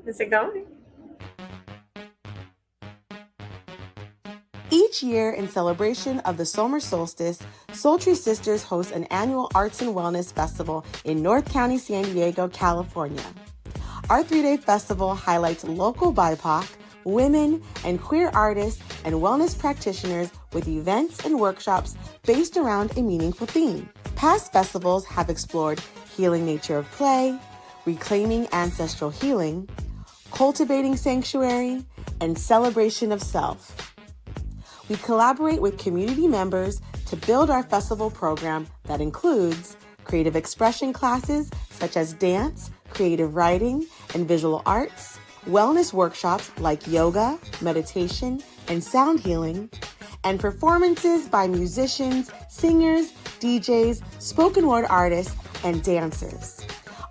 Is it going? Each year, in celebration of the summer solstice, Soultry Sisters host an annual arts and wellness festival in North County, San Diego, California. Our 3-day festival highlights local BIPOC, women, and queer artists and wellness practitioners with events and workshops based around a meaningful theme. Past festivals have explored healing nature of play, reclaiming ancestral healing, cultivating sanctuary, and celebration of self. We collaborate with community members to build our festival program that includes creative expression classes such as dance, creative writing, and visual arts, wellness workshops like yoga, meditation, and sound healing, and performances by musicians, singers, DJs, spoken word artists, and dancers.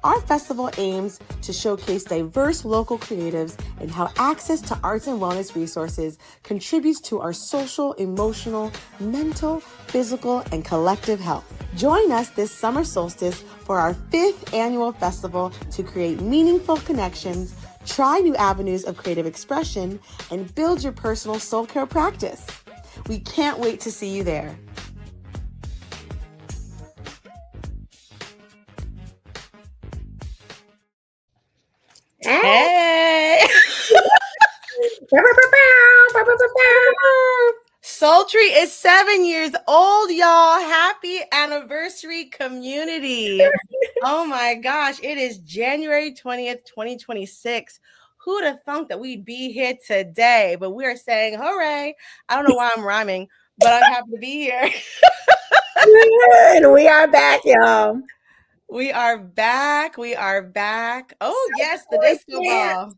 Our festival aims to showcase diverse local creatives and how access to arts and wellness resources contributes to our social, emotional, mental, physical, and collective health. Join us this summer solstice for our 5th annual festival to create meaningful connections, try new avenues of creative expression, and build your personal soul care practice. We can't wait to see you there. Hey! Soultry is 7 years old, y'all. Happy anniversary, community. Oh my gosh, it is January 20th, 2026. Who'd have thunk that we'd be here today? But we are saying hooray. I don't know why I'm rhyming, but I'm happy to be here. And we are back, y'all. We are back. We are back. Oh, yes, the disco ball.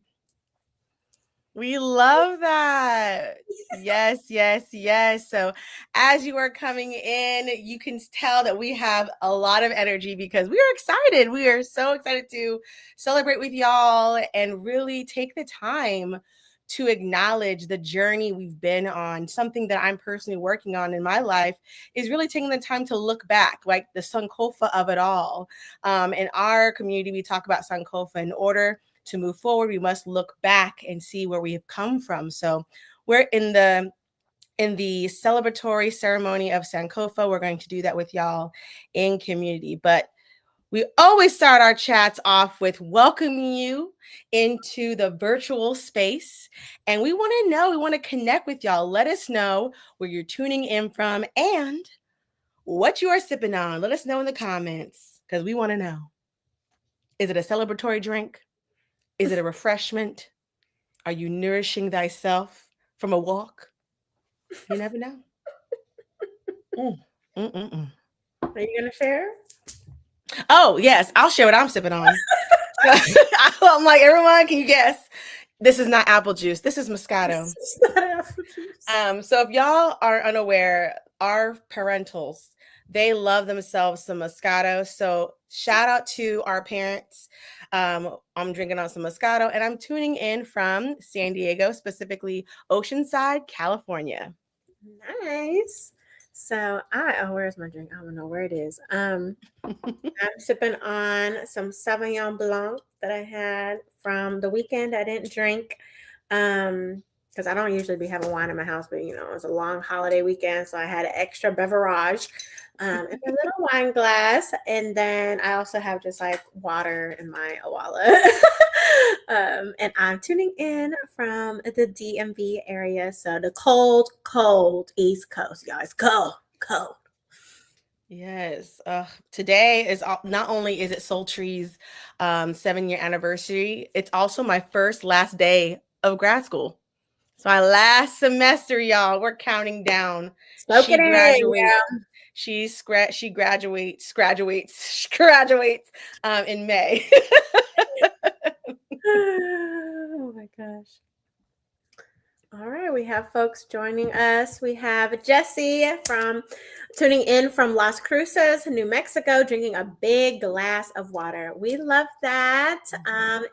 We love that. Yes, yes, yes. So as you are coming in, you can tell that we have a lot of energy because we are excited. We are so excited to celebrate with y'all and really take the time to acknowledge the journey we've been on. Something that I'm personally working on in my life is really taking the time to look back, like the Sankofa of it all. In our community, we talk about Sankofa in order to move forward. We must look back and see where we have come from. So we're in the celebratory ceremony of Sankofa. We're going to do that with y'all in community. But we always start our chats off with welcoming you into the virtual space. And we want to know, we want to connect with y'all. Let us know where you're tuning in from and what you are sipping on. Let us know in the comments because we want to know. Is it a celebratory drink? Is it a refreshment? Are you nourishing thyself from a walk? You never know. Are you going to share? Oh, yes. I'll share what I'm sipping on. I'm like, everyone, can you guess? This is not apple juice. This is Moscato. It's not apple juice. So if y'all are unaware, our parentals, they love themselves some Moscato. So shout out to our parents. I'm drinking on some Moscato and I'm tuning in from San Diego, specifically Oceanside, California. Nice. So where's my drink? I don't know where it is. I'm sipping on some Sauvignon Blanc that I had from the weekend. I didn't drink because I don't usually be having wine in my house, but it was a long holiday weekend, so I had an extra beverage in a little wine glass, and then I also have just like water in my wallet. And I'm tuning in from the DMV area, so the cold East Coast, y'all. It's cold. Yes. Today is not only is it Soultry's 7-year anniversary, it's also my last day of grad school. It's my last semester, y'all. We're counting down. She graduates. She graduates in May. Oh my gosh. All right, we have folks joining us. We have Jessie tuning in from Las Cruces, New Mexico, drinking a big glass of water. We love that,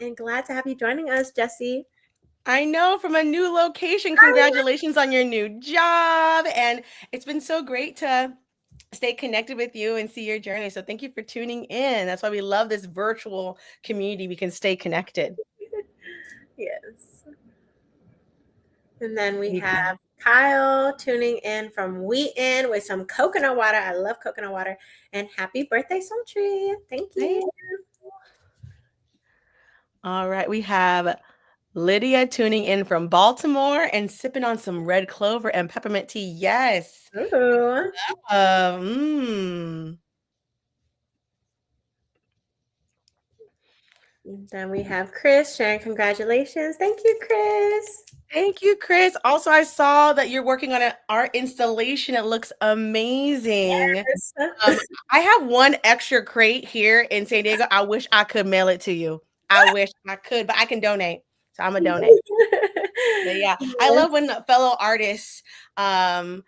and glad to have you joining us, Jessie. I know, from a new location. Congratulations on your new job. And it's been so great to stay connected with you and see your journey. So thank you for tuning in. That's why we love this virtual community. We can stay connected. And then we You have can. Kyle tuning in from Wheaton with some coconut water. I love coconut water. And happy birthday, Soultry. Thank Hey. you. All right. We have Lydia tuning in from Baltimore and sipping on some red clover and peppermint tea. Yes. Ooh. Mm. Then we have Chris sharing congratulations. Thank you, Chris. Thank you, Chris. Also, I saw that you're working on an art installation. It looks amazing. Yes. I have one extra crate here in San Diego. I wish I could mail it to you. I wish I could, but I can donate. So I'm gonna donate. But yeah, I love when fellow artists are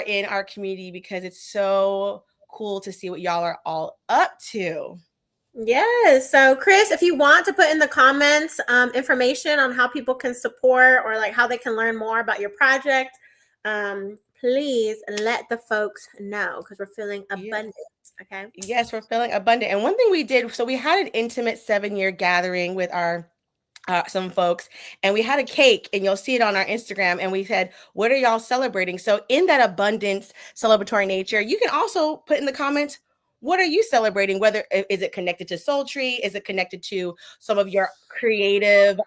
in our community because it's so cool to see what y'all are all up to. Yes. So, Chris, if you want to put in the comments information on how people can support or like how they can learn more about your project, please let the folks know because we're feeling Yeah. abundant. Okay. Yes, we're feeling abundant. And one thing we did, so we had an intimate 7-year gathering with our some folks, and we had a cake, and you'll see it on our Instagram. And we said, "What are y'all celebrating?" So, in that abundance, celebratory nature, you can also put in the comments, "What are you celebrating? Whether is it connected to Soultry? Is it connected to some of your creative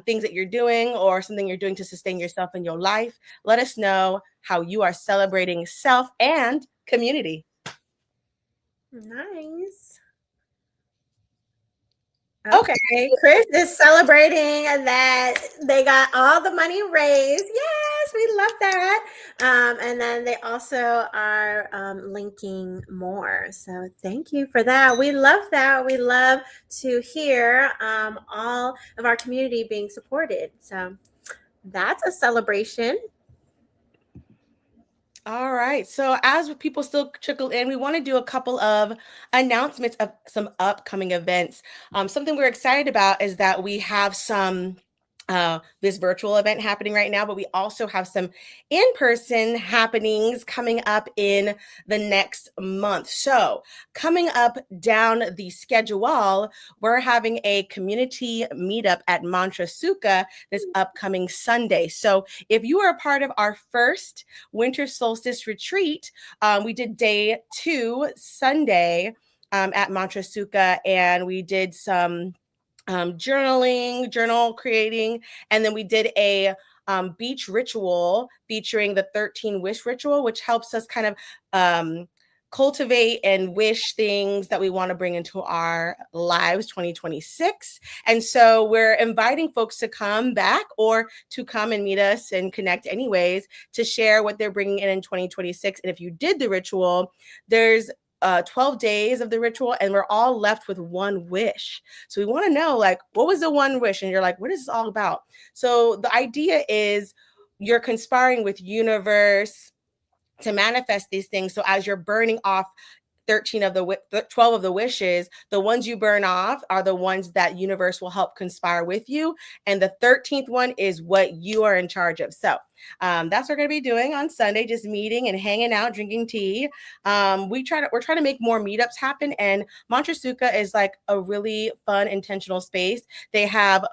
things that you're doing, or something you're doing to sustain yourself in your life? Let us know how you are celebrating self and community." Nice. Okay. Okay, Chris is celebrating that they got all the money raised. Yes, we love that. And then they also are linking more. So thank you for that. We love that. We love to hear all of our community being supported. So that's a celebration. All right. So as people still trickle in, we want to do a couple of announcements of some upcoming events. Something we're excited about is that we have some this virtual event happening right now, but we also have some in-person happenings coming up in the next month. So coming up down the schedule, we're having a community meetup at Mantrasuka this upcoming Sunday. So if you are a part of our first winter solstice retreat, we did day 2 Sunday at Mantrasuka, and we did some journal creating, and then we did a beach ritual featuring the 13 wish ritual, which helps us kind of cultivate and wish things that we want to bring into our lives 2026. And so we're inviting folks to come back or to come and meet us and connect anyways to share what they're bringing in 2026. And if you did the ritual, there's 12 days of the ritual, and we're all left with one wish. So we want to know, like, what was the one wish? And you're like, what is this all about? So the idea is you're conspiring with universe to manifest these things. So as you're burning off 13 of the 12 of the wishes, the ones you burn off are the ones that universe will help conspire with you, and the 13th one is what you are in charge of. So that's what we're going to be doing on Sunday, just meeting and hanging out, drinking tea. We're trying to make more meetups happen, and Mantrasuka is like a really fun, intentional space. They have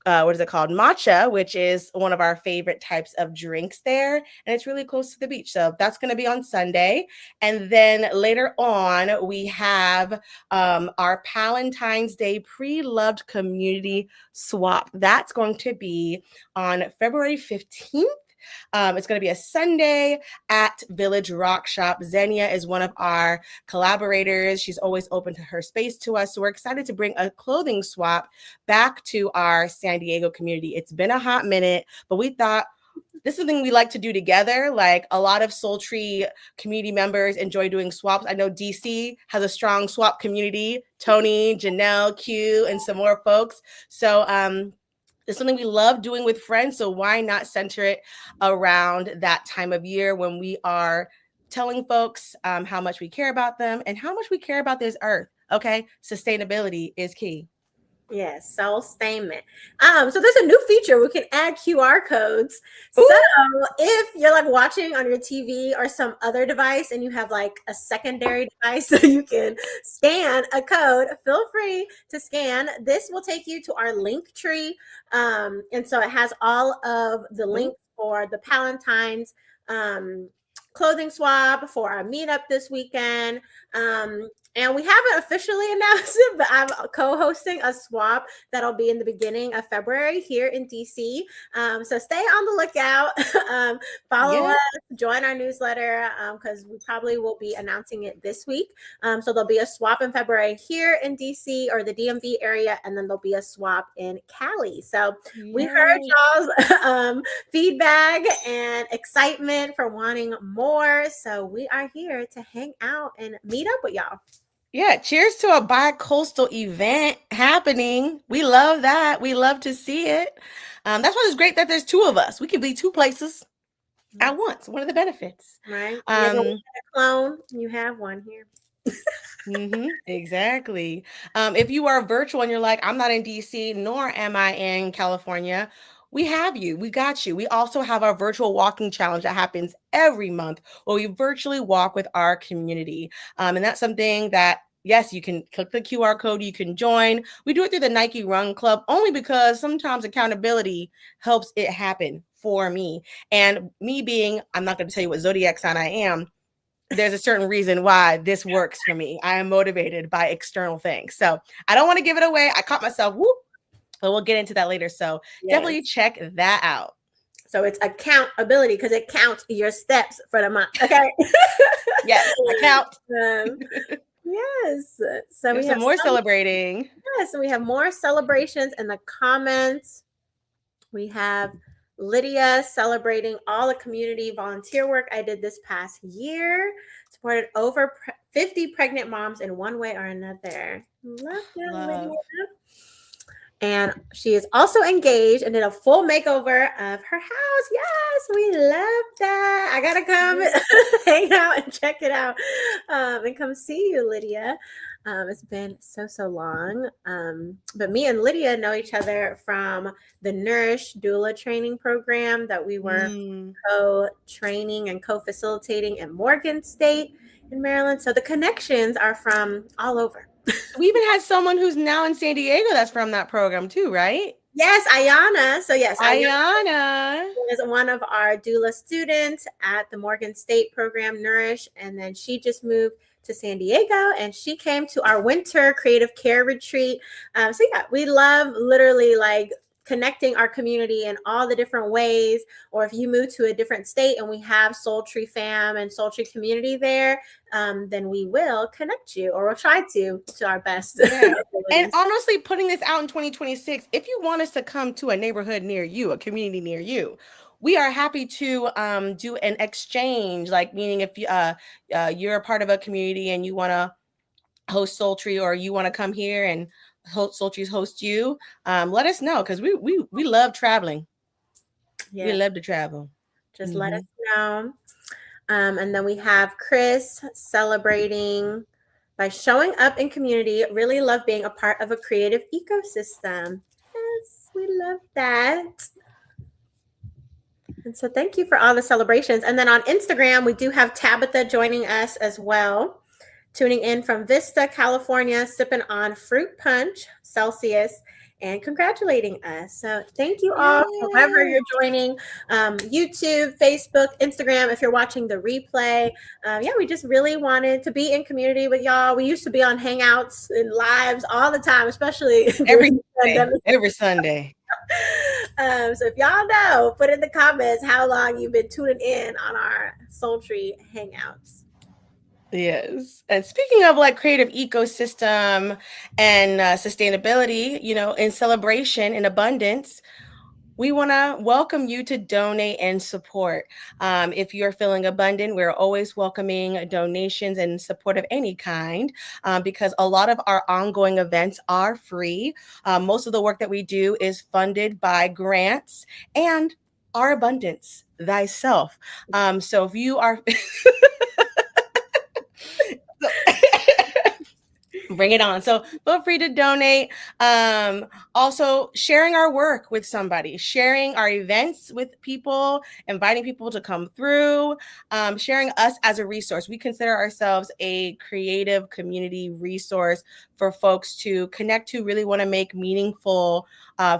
what is it called? Matcha, which is one of our favorite types of drinks there. And it's really close to the beach. So that's going to be on Sunday. And then later on, we have our Valentine's Day pre-loved community swap. That's going to be on February 15th. It's going to be a Sunday at Village Rock Shop. Xenia is one of our collaborators. She's always open to her space to us. So we're excited to bring a clothing swap back to our San Diego community. It's been a hot minute, but we thought this is something we like to do together. Like a lot of Soultry community members enjoy doing swaps. I know DC has a strong swap community. Tony, Janelle, Q, and some more folks. So it's something we love doing with friends. So why not center it around that time of year when we are telling folks how much we care about them and how much we care about this earth? Okay, sustainability is key. Yes, soul statement. So there's a new feature. We can add QR codes. So Ooh, if you're like watching on your TV or some other device and you have like a secondary device so you can scan a code, feel free to scan. This will take you to our link tree. And so it has all of the ooh, links for the Palentine's um, clothing swap for our meetup this weekend. And we haven't officially announced it, but I'm co-hosting a swap that'll be in the beginning of February here in DC. So stay on the lookout. Follow yeah. us, join our newsletter because we probably will be announcing it this week. So there'll be a swap in February here in DC or the DMV area, and then there'll be a swap in Cali. So we Yes. heard y'all's feedback and excitement for wanting more. So we are here to hang out and meet up with y'all. Yeah, cheers to a bi-coastal event happening. We love that. We love to see it. That's why it's great that there's two of us. We can be two places at once. One of the benefits. Right? You ever wanted Um, a clone? You have one here. exactly. If you are virtual and you're like, I'm not in DC, nor am I in California, we have you. We got you. We also have our virtual walking challenge that happens every month where we virtually walk with our community. And that's something that, yes, you can click the QR code, you can join. We do it through the Nike Run Club only because sometimes accountability helps it happen for me. And me being, I'm not going to tell you what zodiac sign I am, there's a certain reason why this works for me. I am motivated by external things. So I don't want to give it away. I caught myself, whoop, but we'll get into that later. So Yes. definitely check that out. So it's accountability because it counts your steps for the month. Okay. Yes, I count. um, yes. So we There's have some more some, celebrating. yes, so we have more celebrations in the comments. We have Lydia celebrating all the community volunteer work I did this past year. Supported over 50 pregnant moms in one way or another. Love that, Lydia. Love. And she is also engaged and did a full makeover of her house. Yes, we love that. I gotta come Yeah. hang out and check it out, and come see you, Lydia. It's been so long. But me and Lydia know each other from the Nourish Doula training program that we were Mm. co-training and co-facilitating in Morgan State in Maryland. So the connections are from all over. We even had someone who's now in San Diego that's from that program too, right? Yes, Ayana. So yes, Ayana Ayana. is one of our doula students at the Morgan State program, Nourish. And then she just moved to San Diego and she came to our winter creative care retreat. So, yeah, we love literally like connecting our community in all the different ways. Or if you move to a different state and we have Soultry fam and Soultry community there, then we will connect you or we'll try to our best Yeah. And abilities. honestly, putting this out in 2026, if you want us to come to a neighborhood near you, a community near you, we are happy to do an exchange. Like, meaning if you're a part of a community and you want to host Sultry, or you want to come here and Sultry's host you, let us know because we love traveling. We Yes, love to travel. just let us Hmm. know. And then we have Chris celebrating by showing up in community. Really love being a part of a creative ecosystem. Yes, we love that. And so thank you for all the celebrations. And then on Instagram, we do have Tabitha joining us as well, tuning in from Vista, California, sipping on fruit punch, Celsius, and congratulating us. So thank you all, whoever Yeah. you're joining, YouTube, Facebook, Instagram, if you're watching the replay. Yeah, we just really wanted to be in community with y'all. We used to be on Hangouts and lives all the time, especially Every during the Sunday. pandemic. Every Sunday. So if y'all know, put in the comments how long you've been tuning in on our Sultry Hangouts. Yes. And speaking of like creative ecosystem and sustainability, in celebration and abundance, we want to welcome you to donate and support. If you're feeling abundant, we're always welcoming donations and support of any kind, because a lot of our ongoing events are free. Most of the work that we do is funded by grants and our abundance thyself. So if you are Bring it on. So feel free to donate. Also, sharing our work with somebody, sharing our events with people, inviting people to come through, sharing us as a resource. We consider ourselves a creative community resource for folks to connect to, really want to make meaningful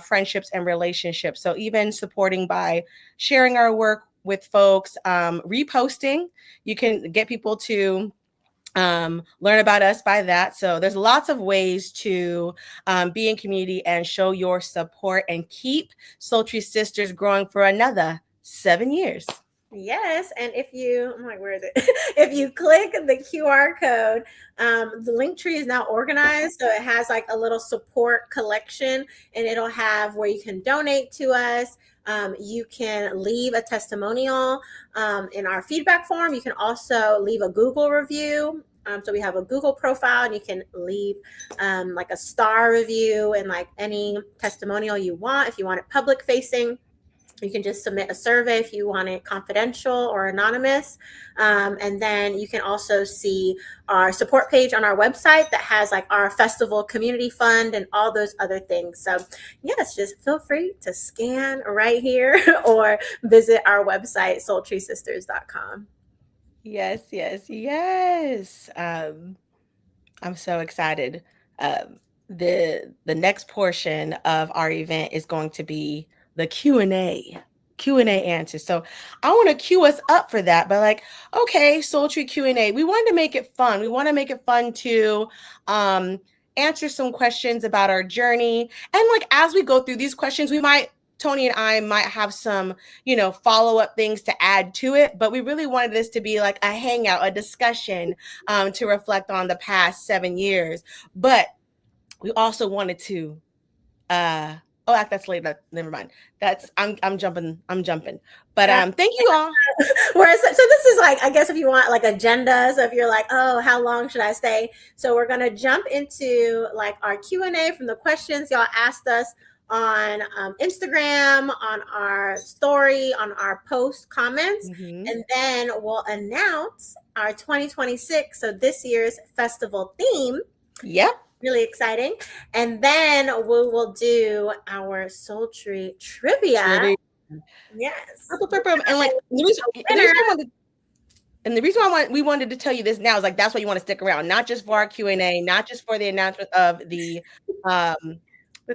friendships and relationships. So even supporting by sharing our work with folks, reposting, you can get people to learn about us by that. So there's lots of ways to be in community and show your support and keep Soultry Sisters growing for another 7 years. Yes, and if you, I'm like, where is it? If you click the QR code, the link tree is now organized, so it has like a little support collection, and it'll have where you can donate to us. You can leave a testimonial in our feedback form. You can also leave a Google review. So we have a Google profile, and you can leave like a star review and like any testimonial you want. If you want it public facing, you can just submit a survey if you want it confidential or anonymous. And then you can also see our support page on our website that has like our festival community fund and all those other things. So yes, just feel free to scan right here or visit our website, soultrysisters.com. Yes, yes, yes. I'm so excited. The next portion of our event is going to be the Q&A answers. So I want to cue us up for that. But like, okay, Sultry Q&A. We want to make it fun. We want to make it fun to answer some questions about our journey. And like as we go through these questions, Tony and I might have some, follow-up things to add to it, but we really wanted this to be like a hangout, a discussion to reflect on the past 7 years. But we also wanted to that's later. Never mind. I'm jumping. But thank you all. Whereas, so this is like, I guess if you want like agendas, if you're like, oh, how long should I stay? So we're gonna jump into like our Q&A from the questions y'all asked us on Instagram, on our story, on our post comments, and then we'll announce our 2026, so this year's festival theme. Yep. Really exciting. And then we will do our Soultry trivia. Yes. And like the reason why we wanted to tell you this now is like that's why you want to stick around, not just for our Q&A, not just for the announcement of the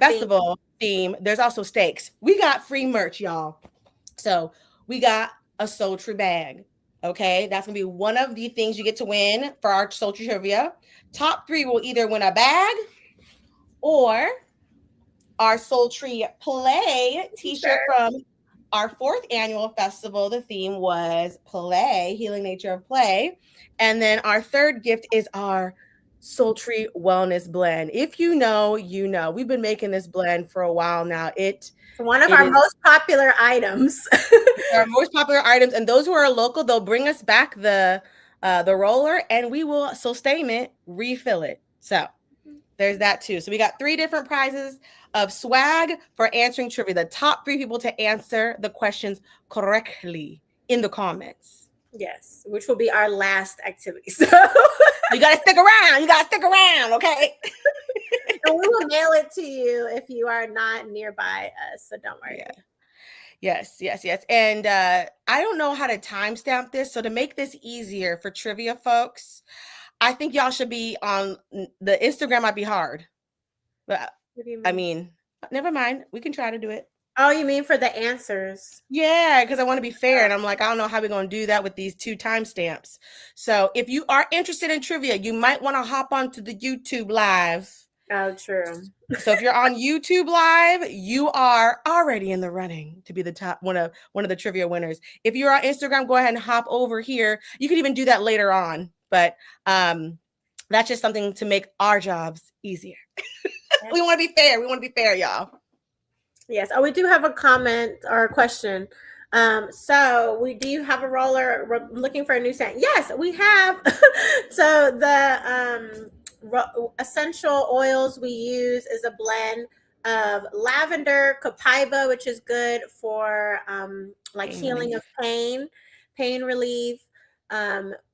festival theme. There's also stakes. We got free merch, y'all. So we got a Soultry bag. Okay, that's gonna be one of the things you get to win for our Soultry trivia. Top 3 will either win a bag or our Soultry Play t-shirt from our 4th annual festival. The theme was play, healing nature of play. And then our 3rd gift is our Soultry Wellness Blend. If you know, you know. We've been making this blend for a while now. It's one of our most popular items. Our most popular items, and those who are local, they'll bring us back the roller, and we will sustainment refill it. So there's that too. So we got 3 different prizes of swag for answering trivia. The top 3 people to answer the questions correctly in the comments. Yes, which will be our last activity. So you gotta stick around. Okay. And we will mail it to you if you are not nearby us. So don't worry. Yeah. Yes. And I don't know how to timestamp this. So to make this easier for trivia folks, I think y'all should be on the Instagram. Might be hard, but I mean, never mind. We can try to do it. Oh, you mean for the answers? Yeah, because I want to be fair, and I'm like, I don't know how we're going to do that with these 2 timestamps. So if you are interested in trivia, you might want to hop onto the YouTube live. Oh, true. So if you're on YouTube live, you are already in the running to be the top one of the trivia winners. If you're on Instagram, go ahead and hop over here. You can even do that later on, but that's just something to make our jobs easier. We want to be fair, y'all. Yes. Oh, we do have a comment or a question. So do you have a roller? We're looking for a new scent. Yes, we have. So the essential oils we use is a blend of lavender, copaiba, which is good for like healing of pain relief,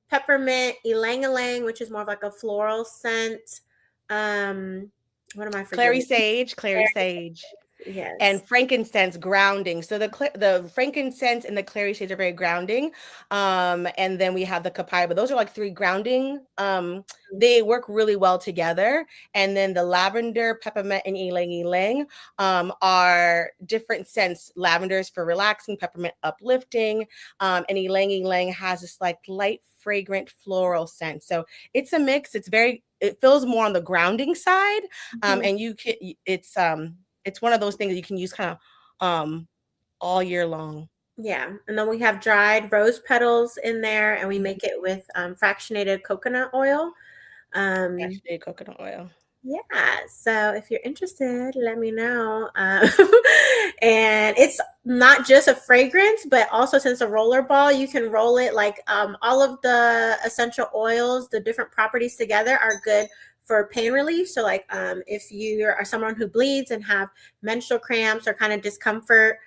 peppermint, ylang ylang, which is more of like a floral scent, What am I Clary forgetting? sage, clary sage. Yes. And frankincense grounding. So the frankincense and the clary shades are very grounding. And then we have the copaiba. Those are like three grounding. They work really well together. And then the lavender, peppermint, and ylang ylang are different scents. Lavender is for relaxing, peppermint uplifting, and ylang ylang has this like light fragrant floral scent. So it's a mix. It feels more on the grounding side. Mhm. And you can it's one of those things that you can use kind of all year long. Yeah, and then we have dried rose petals in there, and we make it with fractionated coconut oil. Um, Actually, coconut oil. yeah, so if you're interested, let me know. And it's not just a fragrance, but also since a roller ball, you can roll it like all of the essential oils, the different properties together are good for pain relief. So, like if you are someone who bleeds and have menstrual cramps or kind of discomfort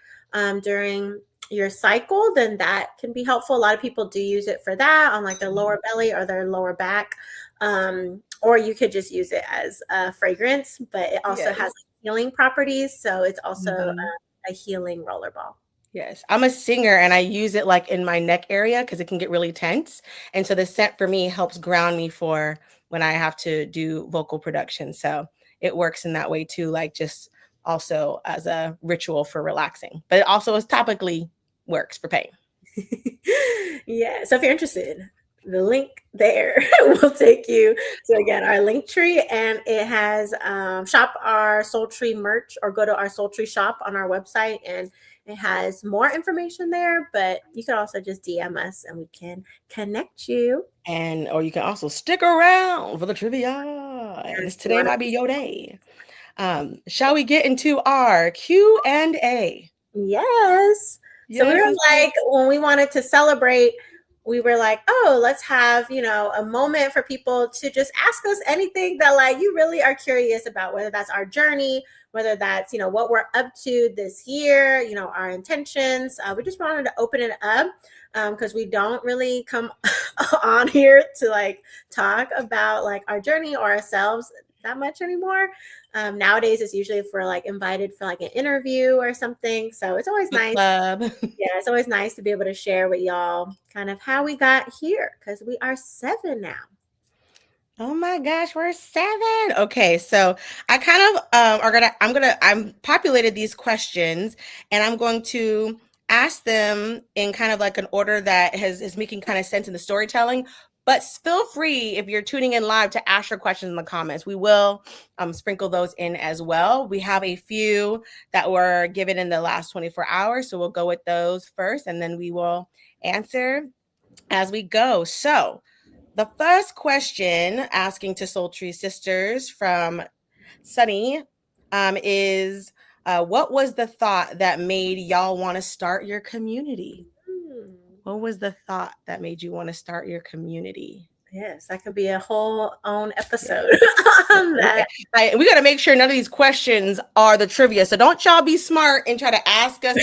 during your cycle, then that can be helpful. A lot of people do use it for that on like their lower belly or their lower back. Or you could just use it as a fragrance, but it also has Yes. healing properties. So it's also Mhm. a healing roller ball. Yes. I'm a singer and I use it like in my neck area because it can get really tense. And so the scent for me helps ground me for when I have to do vocal production. So it works in that way too, like just also as a ritual for relaxing. But it also is topically works for pain. Yeah. So if you're interested, the link there will take you to again our link tree, and it has shop our Soultry merch or go to our Soultry shop on our website, and it has more information there. But you can also just DM us, and we can connect you. And or you can also stick around for the trivia. And Yes, this you today want might be your day. Shall we get into our Q&A? Yes. So we were Yes, let's do like, when we wanted to celebrate, we were like, oh, let's have, a moment for people to just ask us anything that like you really are curious about, whether that's our journey, whether that's, what we're up to this year, our intentions. We just wanted to open it up because we don't really come on here to like talk about like our journey or ourselves that much anymore. Nowadays, it's usually if we're like invited for like an interview or something. So it's always book nice. club. Yeah, it's always nice to be able to share with y'all kind of how we got here because we are 7 now. Oh my gosh, we're 7. Okay, so I kind of I'm populated these questions and I'm going to ask them in kind of like an order that is making kind of sense in the storytelling. But feel free if you're tuning in live to ask your questions in the comments. We will sprinkle those in as well. We have a few that were given in the last 24 hours, so we'll go with those first, and then we will answer as we go. So the first question asking to Soultry Sisters from Sunny is what was the thought that made y'all want to start your community? Hmm. What was the thought that made you want to start your community? Yes, that could be a whole own episode Yes. on that. We got to make sure none of these questions are the trivia. So don't y'all be smart and try to ask us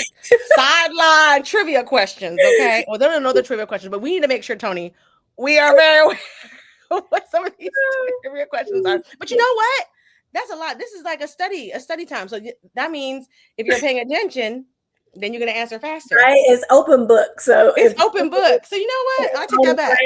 sideline trivia questions, okay? Well, they don't know the trivia questions, but we need to make sure, Tony, we are very aware of what some of these trivia questions are. But you know what? That's a lot. This is like a study time. So that means if you're paying attention, then you're going to answer faster. Right? It's open book. So It's if open book. So you know what? I'll take that back.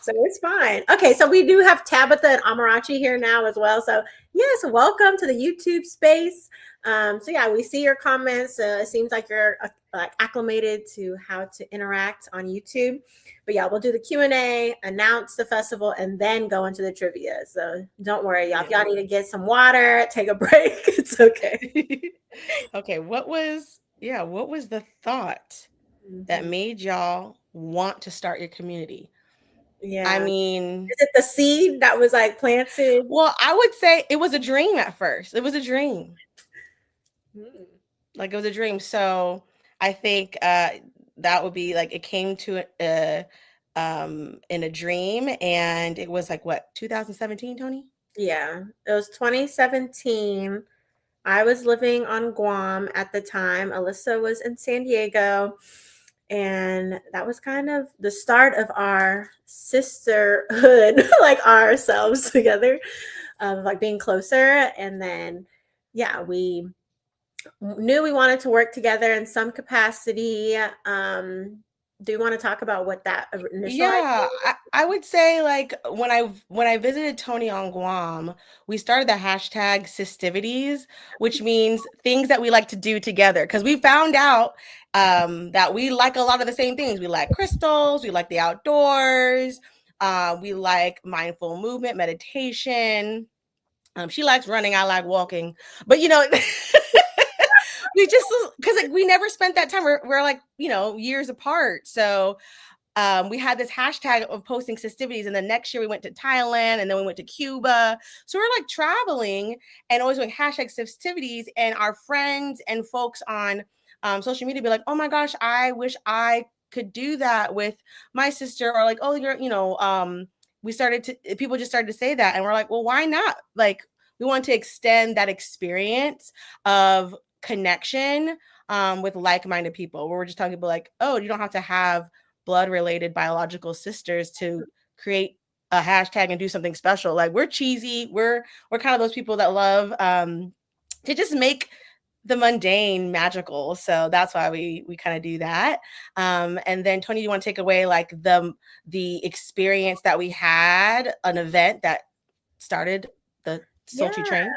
so it's fine. Okay, so we do have Tabitha and Amarachi here now as well. So yes, welcome to the YouTube space. So yeah, we see your comments. It seems like you're like acclimated to how to interact on YouTube. But yeah, we'll do the Q&A, announce the festival, and then go into the trivia. So don't worry, y'all. If y'all need to get some water, take a break. It's okay. Okay, what was the thought that Mhm. made y'all want to start your community? I Yeah. mean, Is it the seed that was like planted? well, I would say it was a dream at first. It was a dream. Mm. Like it was a dream. So I think that would be like it came to in a dream and it was like what, 2017, Tony? Yeah, it was 2017. I was living on Guam at the time. Alyssa was in San Diego. And that was kind of the start of our sisterhood, like ourselves together, of like being closer. And then, yeah, we knew we wanted to work together in some capacity. Do you want to talk about what that initial idea Yeah, was? I would say like when I visited Tony on Guam, we started the hashtag Sistivities, which means things that we like to do together. Because we found out that we like a lot of the same things. We like crystals, we like the outdoors, we like mindful movement, meditation. She likes running, I like walking, but we just because like we never spent that time. We're like years apart, so we had this hashtag of posting festivities, and the next year we went to Thailand, and then we went to Cuba. So we're like traveling and always doing hashtag festivities, and our friends and folks on social media be like, "Oh my gosh, I wish I could do that with my sister," or like, "Oh, we started to people just started to say that, and we're like, "Well, why not?" Like, we want to extend that experience of connection with like-minded people, where we're just talking about like, oh, you don't have to have blood related biological sisters to create a hashtag and do something special. Like, we're cheesy. We're kind of those people that love to just make the mundane magical. So that's why we kind of do that. And then Tony, you want to take away like the experience that we had, an event that started the Yeah. Soultry train?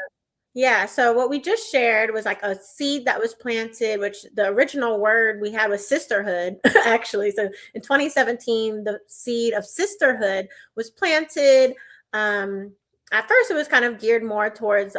Yeah, so what we just shared was like a seed that was planted, which the original word we had was sisterhood, actually. So in 2017, the seed of sisterhood was planted. Um, at first, it was kind of geared more towards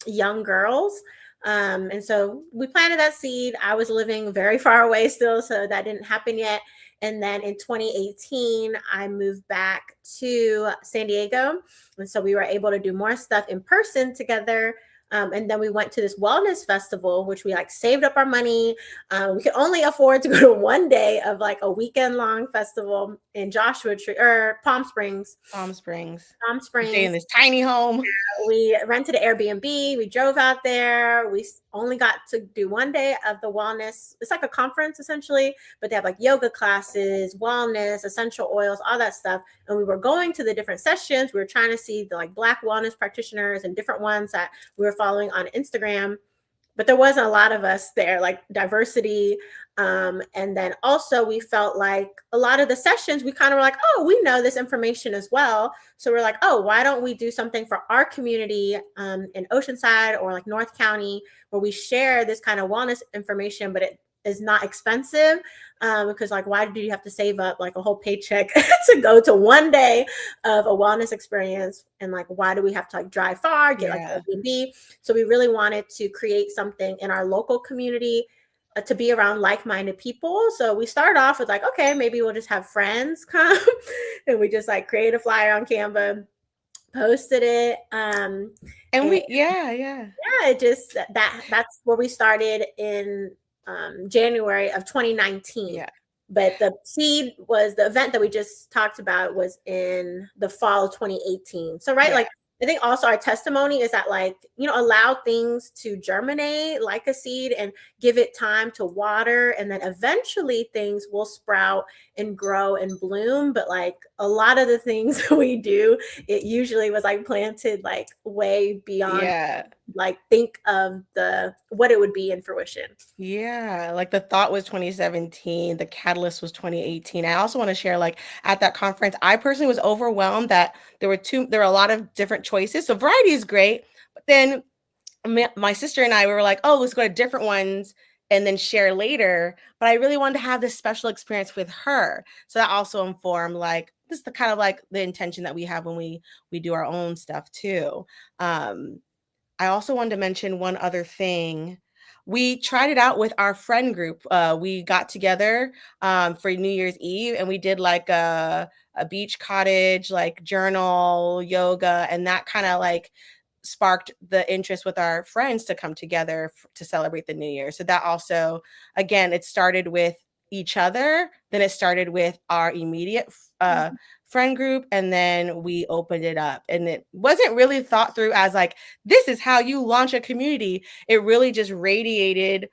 young girls. And so we planted that seed. I was living very far away still, so that didn't happen yet. And then in 2018, I moved back to San Diego. And so we were able to do more stuff in person together. And then we went to this wellness festival, which we like saved up our money. We could only afford to go to one day of like a weekend long festival in Joshua Tree or Palm Springs. Palm Springs. Palm We stay in Springs. this tiny home. We rented an Airbnb. We drove out there. We only got to do one day of the wellness. It's like a conference essentially, but they have like yoga classes, wellness, essential oils, all that stuff. And we were going to the different sessions. We were trying to see the like Black wellness practitioners and different ones that we were following on Instagram, but there wasn't a lot of us there, like diversity. And then also we felt like a lot of the sessions, we kind of were like, oh, we know this information as well. So we're like, oh, why don't we do something for our community in Oceanside or like North County, where we share this kind of wellness information, but it is not expensive. Because like, why do you have to save up like a whole paycheck to go to one day of a wellness experience? And like, why do we have to like drive far, get like Yeah. Airbnb? So we really wanted to create something in our local community to be around like-minded people. So we started off with like, okay, maybe we'll just have friends come, and we just like create a flyer on Canva, posted it, And and yeah. yeah, it just that's where we started in January of 2019. Yeah. But the seed was the event that we just talked about was in the fall of 2018. So right, Yeah. like I think also our testimony is that like, allow things to germinate like a seed and give it time to water, and then eventually things will sprout and grow and bloom. But like a lot of the things we do, it usually was like planted like way beyond Yeah. like think of the what it would be in fruition. Yeah, like the thought was 2017, the catalyst was 2018. I also want to share like at that conference, I personally was overwhelmed that there were a lot of different choices. So variety is great, but then my sister and I we were like, "Oh, let's go to different ones and then share later." But I really wanted to have this special experience with her. So that also informed like this is the kind of like the intention that we have when we do our own stuff too. Um I also wanted to mention one other thing. We tried it out with our friend group. We got together for New Year's Eve, and we did like a beach cottage, like journal, yoga, and that kind of like sparked the interest with our friends to come together to celebrate the new year. So that also, again, it started with each other, then it started with our immediate friend group, and then we opened it up. And it wasn't really thought through as like, this is how you launch a community. It really just radiated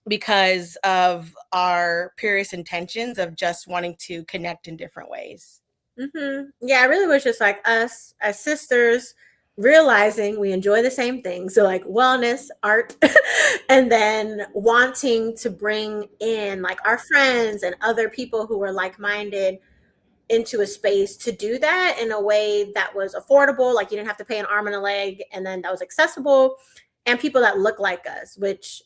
because of our purest intentions of just wanting to connect in different ways. Yeah, it really was just like us as sisters realizing we enjoy the same things. So like wellness, art, and then wanting to bring in like our friends and other people who were like-minded into a space to do that in a way that was affordable, like you didn't have to pay an arm and a leg, and then that was accessible, and people that look like us, which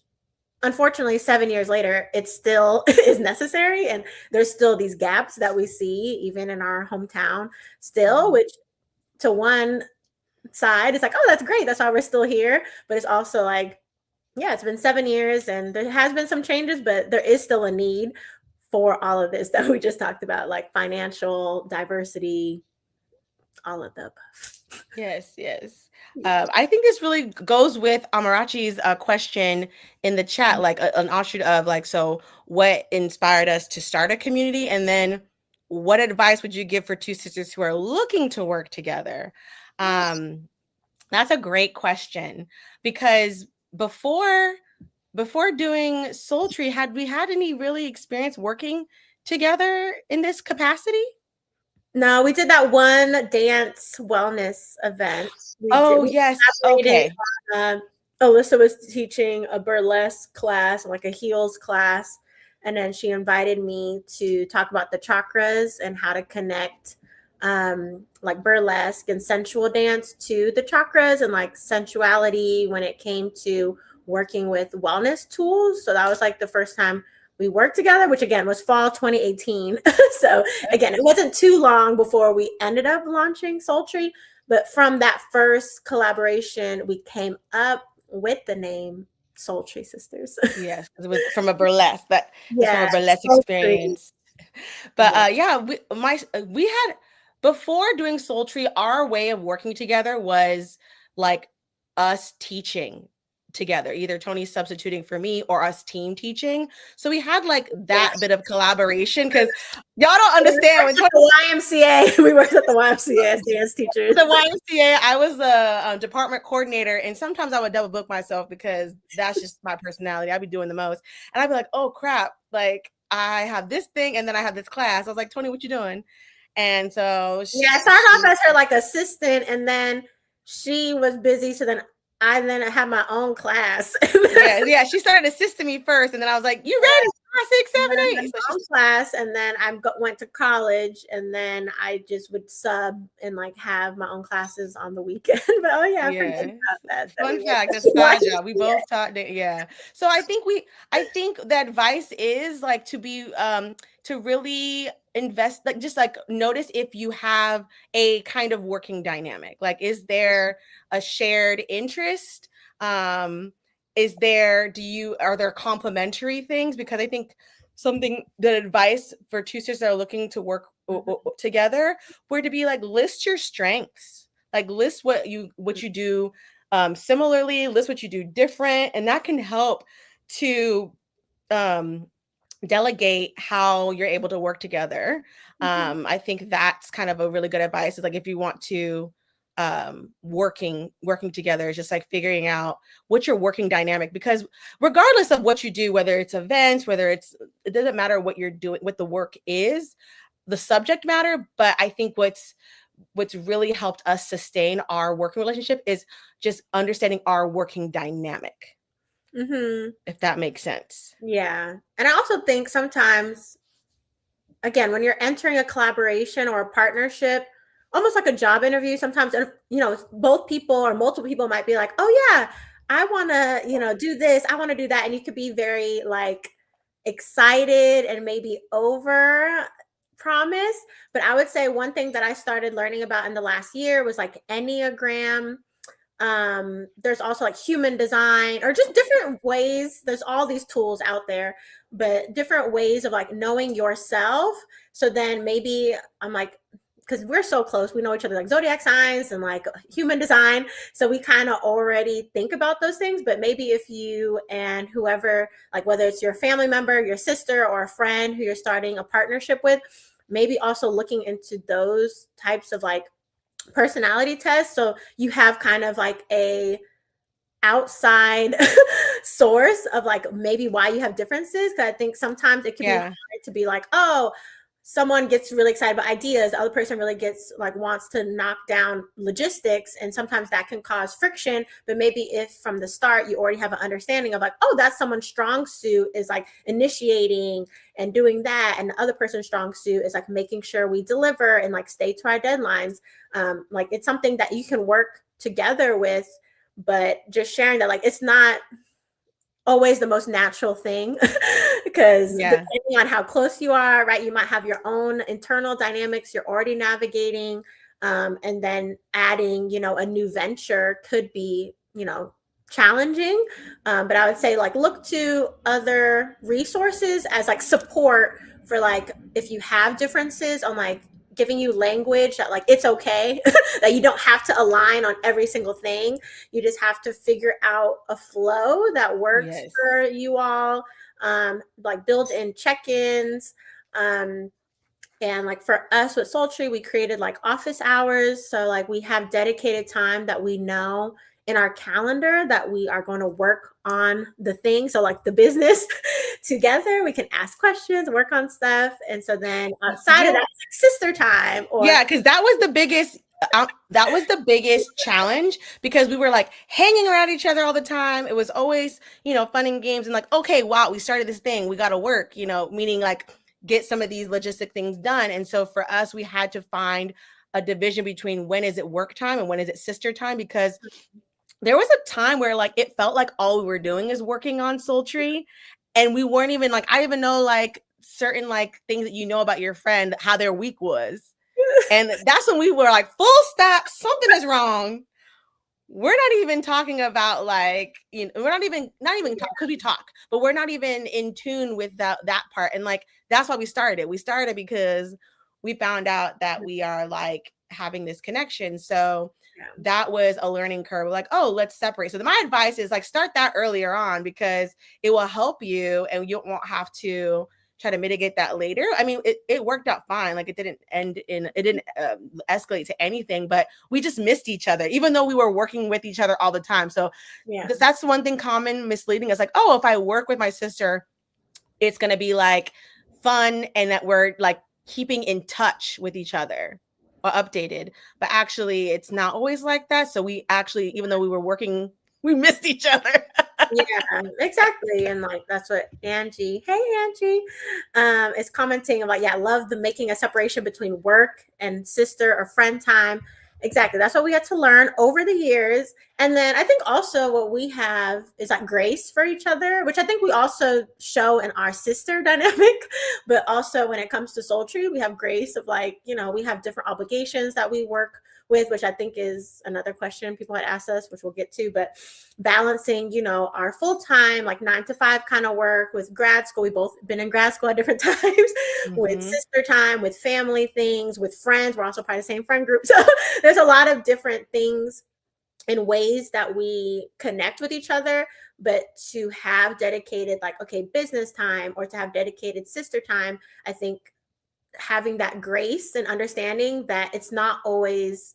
unfortunately 7 years later it still is necessary, and there's still these gaps that we see even in our hometown still, which to one side it's like, oh, that's great, that's why we're still here, but it's also like, yeah, it's been 7 years and there has been some changes, but there is still a need for all of this that we just talked about, like financial diversity, all of the above. Yes, yes. Yeah. I think this really goes with Amarachi's question in the chat, like an offshoot of like, so what inspired us to start a community? And then what advice would you give for two sisters who are looking to work together? That's a great question, because before doing Soultry, had we had any really experience working together in this capacity? No, we did that one dance wellness event. We did. Oh, We yes. collaborated Okay. on. Alyssa was teaching a burlesque class, like a heels class, and then she invited me to talk about the chakras and how to connect, like burlesque and sensual dance to the chakras and like sensuality when it came to working with wellness tools. So that was like the first time we worked together, which again was fall 2018. So again, it wasn't too long before we ended up launching Soultry, but from that first collaboration, we came up with the name Soultry Sisters. Yes, it was from a burlesque. That's from Yeah, a burlesque Soultry. experience. But Yeah. yeah, we had, before doing Soultry, our way of working together was like us teaching together, either Tony substituting for me or us team teaching. So we had like Yeah. that bit of collaboration, because y'all don't We understand when worked at the YMCA. We worked at the YMCA as dance teachers. the YMCA, I was a department coordinator, and sometimes I would double book myself because that's just my personality. I'd be doing the most, and I'd be like, "Oh crap! Like I have this thing, and then I have this class." I was like, "Tony, what you doing?" And so Yeah, I started off as her like assistant, and then she was busy, so then I had my own class. yeah, she started assisting me first, and then I was like, "You ready? 5, 6, And 7, then I had 8." So my she's own class, and then went to college, and then I just would sub and like have my own classes on the weekend. But oh yeah, I forget yeah. about that we Fun worked fact, at that's a the side job. We YMCA. both taught yeah. So I think the advice is like to be to really invest, like just like notice if you have a kind of working dynamic. Like, is there a shared interest? Is there, are there complementary things? Because I think the advice for two sisters that are looking to work together were to be like, list your strengths, like list what you do similarly, list what you do different, and that can help to um, delegate how you're able to work together. I think that's kind of a really good advice, is like, if you want to working together, is just like figuring out what's your working dynamic, because regardless of what you do, whether it's events, it doesn't matter what you're doing, what the work is, the subject matter. But I think what's really helped us sustain our working relationship is just understanding our working dynamic, Mm-hmm. if that makes sense. Yeah, and I also think sometimes, again, when you're entering a collaboration or a partnership, almost like a job interview, sometimes, both people or multiple people might be like, oh yeah, I want to, do this, I want to do that, and you could be very like excited and maybe over promise. But I would say one thing that I started learning about in the last year was like Enneagram. There's also like human design, or just different ways. There's all these tools out there, but different ways of like knowing yourself. So then maybe I'm like, because we're so close, we know each other, like zodiac signs and like human design, so we kind of already think about those things. But maybe if you and whoever, like whether it's your family member, your sister, or a friend who you're starting a partnership with, maybe also looking into those types of like personality tests, so you have kind of like a outside source of like maybe why you have differences. Cause I think sometimes it could be Yeah. hard to be like, oh, someone gets really excited about ideas, the other person really gets like wants to knock down logistics, and sometimes that can cause friction. But maybe if from the start you already have an understanding of like, oh, that's someone's strong suit is like initiating and doing that, and the other person's strong suit is like making sure we deliver and like stay to our deadlines. Like it's something that you can work together with, but just sharing that like it's not always the most natural thing because Yeah. depending on how close you are, right, you might have your own internal dynamics you're already navigating. And then adding, a new venture could be, challenging. But I would say like look to other resources as like support for like if you have differences on like giving you language that like it's okay that you don't have to align on every single thing. You just have to figure out a flow that works Yes. for you all. Like build in check-ins. And like for us with Soultry, we created like office hours. So like we have dedicated time that we know in our calendar that we are going to work on the thing. So like the business together, we can ask questions, work on stuff. And so then outside of that, Yeah. it's like sister time or Yeah, because that was the biggest challenge because we were like hanging around each other all the time. It was always, fun and games and like, okay, wow, we started this thing, we got to work, meaning like get some of these logistic things done. And so for us, we had to find a division between when is it work time and when is it sister time, because there was a time where like it felt like all we were doing is working on Soultry, and we weren't even like, I even know like certain like things that about your friend, how their week was. And that's when we were like, full stop, something is wrong. We're not even talking about like, we're not even talk, because we talk, but we're not even in tune with that part. And like, that's why we started. We started because we found out that we are like having this connection. So yeah. that was a learning curve. Like, oh, let's separate. So my advice is like, start that earlier on because it will help you and you won't have to try to mitigate that later. I mean, it worked out fine. Like it didn't escalate to anything, but we just missed each other, even though we were working with each other all the time. So Yeah. that's one thing common misleading is like, oh, if I work with my sister, it's going to be like fun and that we're like keeping in touch with each other or updated. But actually, it's not always like that. So we actually, even though we were working, we missed each other. Yeah, exactly. And like that's what Angie, hey Angie, is commenting about. Yeah, I love the making a separation between work and sister or friend time. Exactly. That's what we had to learn over the years. And then I think also what we have is like grace for each other, which I think we also show in our sister dynamic, but also when it comes to Soultry, we have grace of like, we have different obligations that we work with, which I think is another question people had asked us, which we'll get to. But balancing, our full time, like 9 to 5 kind of work with grad school. We both been in grad school at different times, with Mm-hmm. sister time, with family things, with friends. We're also part of the same friend group. So there's a lot of different things and ways that we connect with each other. But to have dedicated, like, okay, business time or to have dedicated sister time, I think having that grace and understanding that it's not always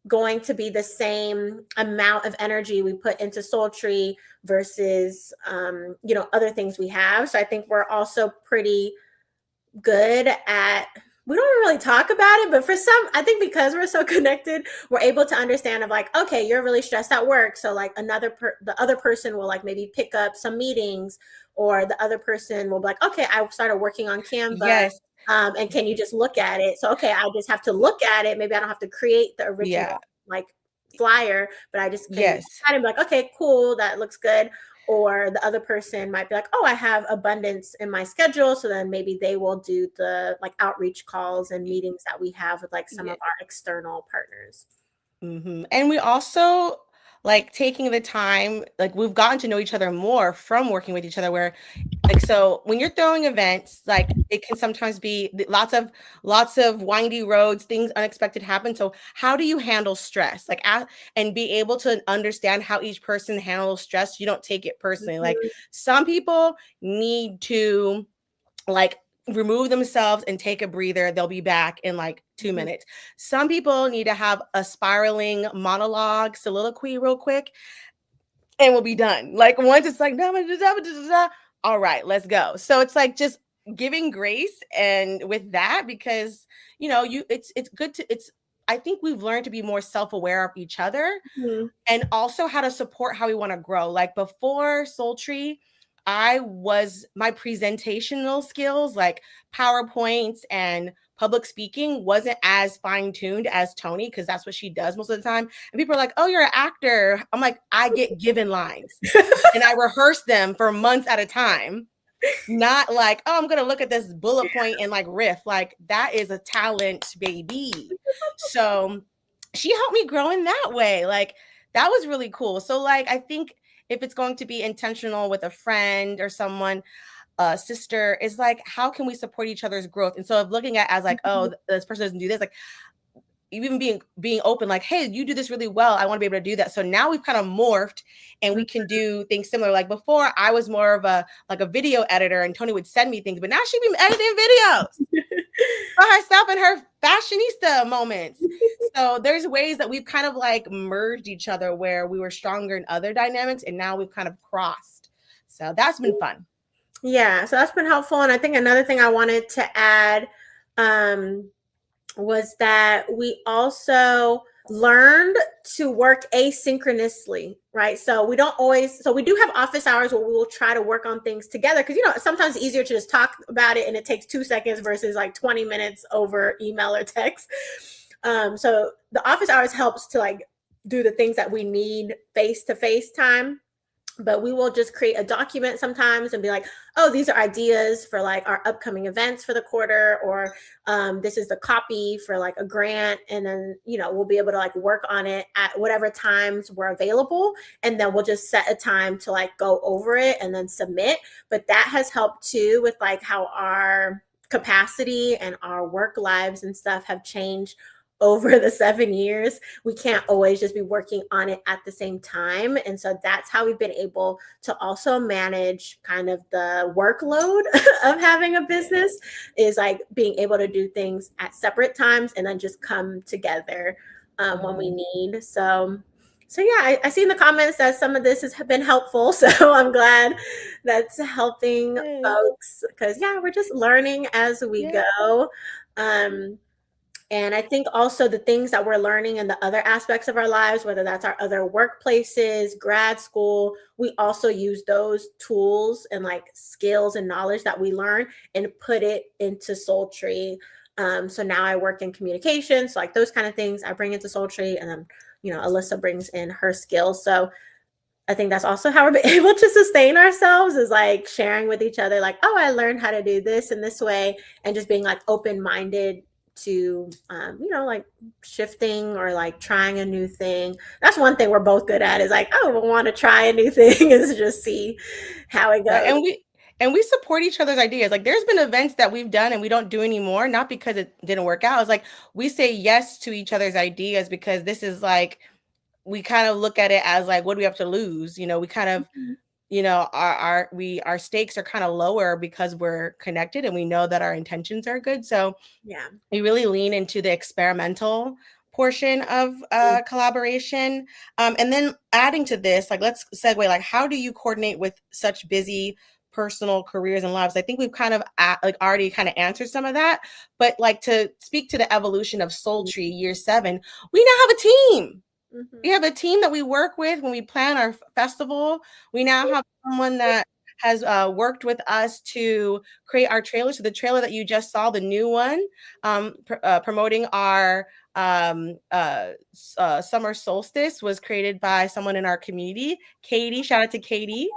going to be the same amount of energy we put into Soultry versus other things we have. So I think we're also pretty good at, we don't really talk about it, but for some, I think because we're so connected, we're able to understand of like, okay, you're really stressed at work, so like the other person will like maybe pick up some meetings, or the other person will be like, okay, I started working on Canva, Yes. and can you just look at it? So okay, I just have to look at it. Maybe I don't have to create the Yeah. original like flyer, but I just can Yes. kind of be like, okay, cool, that looks good. Or the other person might be like, oh, I have abundance in my schedule, so then maybe they will do the like outreach calls and meetings that we have with like some Yeah. of our external partners. Mm-hmm. And we also like taking the time, like we've gotten to know each other more from working with each other, where like, so when you're throwing events, like it can sometimes be lots of windy roads, things unexpected happen. So how do you handle stress, like and be able to understand how each person handles stress? You don't take it personally. Like Mhm. some people need to like remove themselves and take a breather. They'll be back in like 2 minutes. Some people need to have a spiraling monologue soliloquy real quick. and we'll be done. Like once it's like, no, all right, let's go. So it's like just giving grace and with that, because it's good to it's I think we've learned to be more self-aware of each other Mhm. and also how to support how we want to grow. Like before Soultry, my presentational skills, like PowerPoints and public speaking, wasn't as fine tuned as Tony, because that's what she does most of the time. And people are like, "Oh, you're an actor." I'm like, I get given lines and I rehearse them for months at a time. Not like, oh, I'm gonna look at this bullet point and like riff. Like that is a talent, baby. So she helped me grow in that way. Like that was really cool. So like I think if it's going to be intentional with a friend or someone, a sister, is like how can we support each other's growth? And so of looking at as like, oh, this person doesn't do this, like even being open, like, hey, you do this really well, I want to be able to do that. So now we've kind of morphed and we can do things similar. Like before I was more of a video editor and Tony would send me things, but now she'd be editing videos for herself and her fashionista moments. So there's ways that we've kind of like merged each other where we were stronger in other dynamics and now we've kind of crossed. So that's been fun. Yeah, so that's been helpful. And I think another thing I wanted to add was that we also learned to work asynchronously, right? So we don't always, so we do have office hours where we will try to work on things together because, sometimes it's easier to just talk about it and it takes 2 seconds versus like 20 minutes over email or text. So the office hours helps to like do the things that we need face to face time, but we will just create a document sometimes and be like, oh, these are ideas for like our upcoming events for the quarter, or this is the copy for like a grant. And then, we'll be able to like work on it at whatever times we're available. And then we'll just set a time to like go over it and then submit. But that has helped too with like how our capacity and our work lives and stuff have changed over the 7 years. We can't always just be working on it at the same time. And so that's how we've been able to also manage kind of the workload of having a business, is like being able to do things at separate times and then just come together when we need. So yeah, I see in the comments that some of this has been helpful. So I'm glad that's helping Yes. folks, because yeah, we're just learning as we Yeah. go. And I think also the things that we're learning in the other aspects of our lives, whether that's our other workplaces, grad school, we also use those tools and like skills and knowledge that we learn and put it into Soultry. So now I work in communications, so like those kind of things I bring into Soultry, and then Alyssa brings in her skills. So I think that's also how we're able to sustain ourselves, is like sharing with each other, like, oh, I learned how to do this in this way, and just being like open-minded to like shifting or like trying a new thing. That's one thing we're both good at, is like, oh, we want to try a new thing is just see how it Right. goes. And we support each other's ideas. Like there's been events that we've done and we don't do anymore, not because it didn't work out. It's like we say yes to each other's ideas because this is like we kind of look at it as like, what do we have to lose? We kind of, our stakes are kind of lower because we're connected and we know that our intentions are good. So Yeah. we really lean into the experimental portion of collaboration. And then adding to this, like let's segue, like how do you coordinate with such busy personal careers and lives? I think we've kind of like already kind of answered some of that, but like to speak to the evolution of Soultry year 7, we now have a team. We Mm-hmm. have a team that we work with when we plan our festival. We now have someone that has worked with us to create our trailer. So the trailer that you just saw, the new one, promoting our summer solstice, was created by someone in our community, Katie. Shout out to Katie.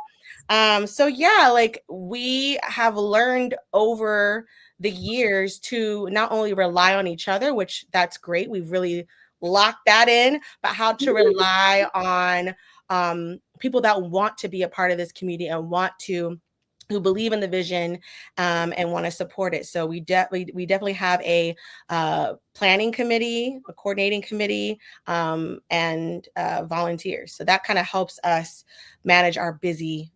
So yeah, like we have learned over the years to not only rely on each other, which that's great. We've really locked that in, but how to rely on people that want to be a part of this community and who believe in the vision and want to support it. So we definitely have a planning committee, a coordinating committee, and volunteers. So that kind of helps us manage our busy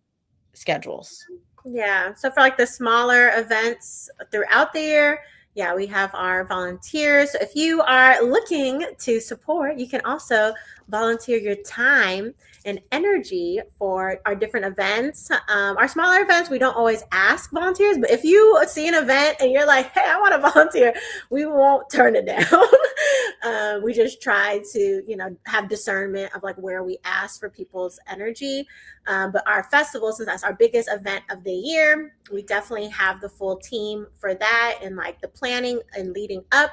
schedules. Yeah. So for like the smaller events throughout the year, yeah, we have our volunteers. So if you are looking to support, you can also volunteer your time and energy for our different events. Our smaller events, we don't always ask volunteers, but if you see an event and you're like, hey, I want to volunteer, we won't turn it down. We just try to, have discernment of like where we ask for people's energy. But our festival, since that's our biggest event of the year, we definitely have the full team for that and like the planning and leading up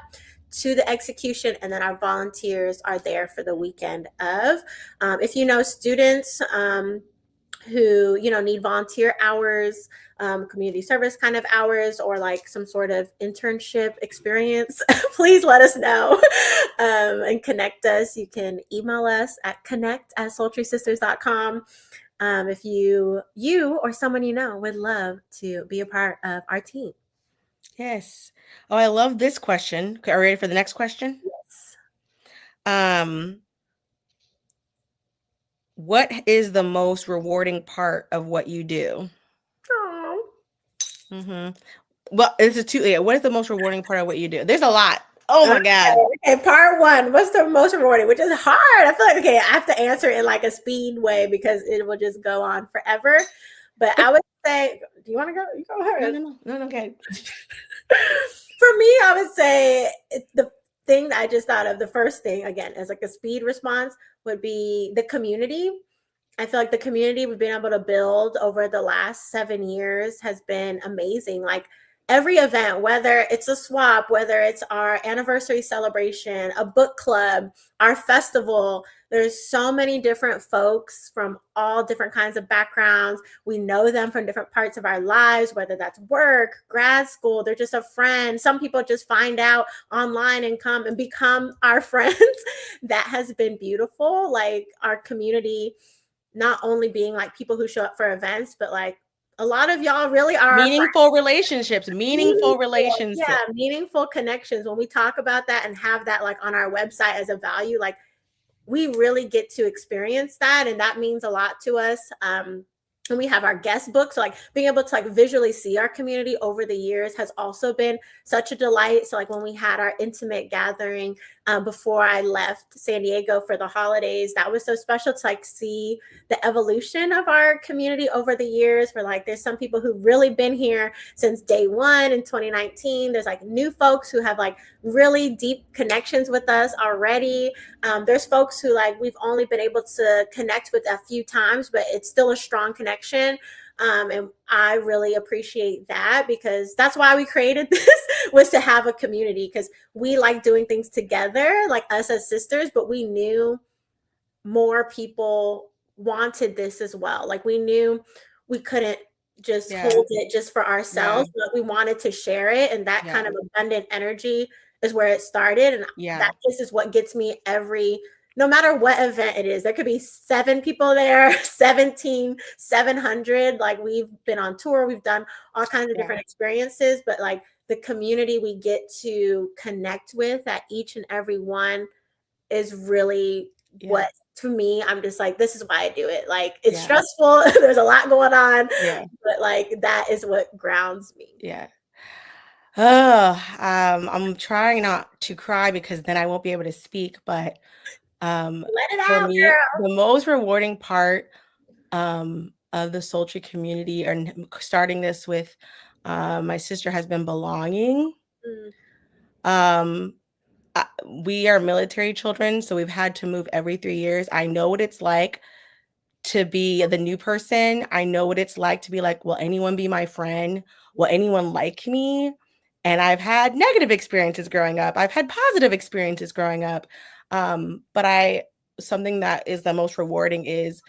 to the execution, and then our volunteers are there for the weekend of. If you know students who need volunteer hours, community service kind of hours, or like some sort of internship experience, please let us know and connect us. You can email us at connect@soultrysisters.com. If you or someone you know would love to be a part of our team. Yes. Oh, I love this question. Okay, are you ready for the next question? Yes. Um, what is the most rewarding part of what you do? Oh. hmm Well, this is two. Yeah, what is the most rewarding part of what you do? There's a lot. Oh my God. Okay, part one. What's the most rewarding? Which is hard. I feel like I have to answer in like a speed way because it will just go on forever. But I would say, do you want to go? You go No, ahead. no, no, no, no. Okay. For me, I would say the thing that I just thought of, the first thing again as like a speed response would be the community. I feel like the community we've been able to build over the last 7 years has been amazing. Like every event, whether it's a swap, whether it's our anniversary celebration, a book club, our festival, there's so many different folks from all different kinds of backgrounds. We know them from different parts of our lives, whether that's work, grad school, they're just a friend. Some people just find out online and come and become our friends. That has been beautiful. Like our community not only being like people who show up for events, but like a lot of y'all really are our friends. Meaningful relationships. Meaningful Yeah, relationship. meaningful connections. When we talk about that and have that like on our website as a value, like we really get to experience that, and that means a lot to us. And we have our guest book, so like being able to like visually see our community over the years has also been such a delight. So like when we had our intimate gathering before I left San Diego for the holidays, that was so special to like see the evolution of our community over the years. Where like there's some people who've really been here since day one in 2019. There's like new folks who have like really deep connections with us already. There's folks who like we've only been able to connect with a few times, but it's still a strong connection. And I really appreciate that because that's why we created this, was to have a community, because we like doing things together, like us as sisters, but we knew more people wanted this as well. Like we knew we couldn't just Yeah. hold it just for Yeah. ourselves, but we wanted to share it. And that Yeah. kind of abundant energy is where it started. And Yeah. that just is what gets me no matter what event it is. There could be 7 people there, 17, 700. Like we've been on tour, we've done all kinds of Yeah. different experiences, but like the community we get to connect with at each and every one is really Yeah. what, to me, I'm just like, this is why I do it. Like it's Yeah. stressful, there's a lot going on, Yeah. but like that is what grounds me. Yeah. Oh, I'm trying not to cry because then I won't be able to speak. But Let it for out, me, girl. the most rewarding part of the Soultry community, and starting this with my sister, has been belonging. Mm, Um, we are military children, so we've had to move every 3 years. I know what it's like to be the new person. I know what it's like to be like, will anyone be my friend? Will anyone like me? And I've had negative experiences growing up. I've had positive experiences growing up. But something that is the most rewarding is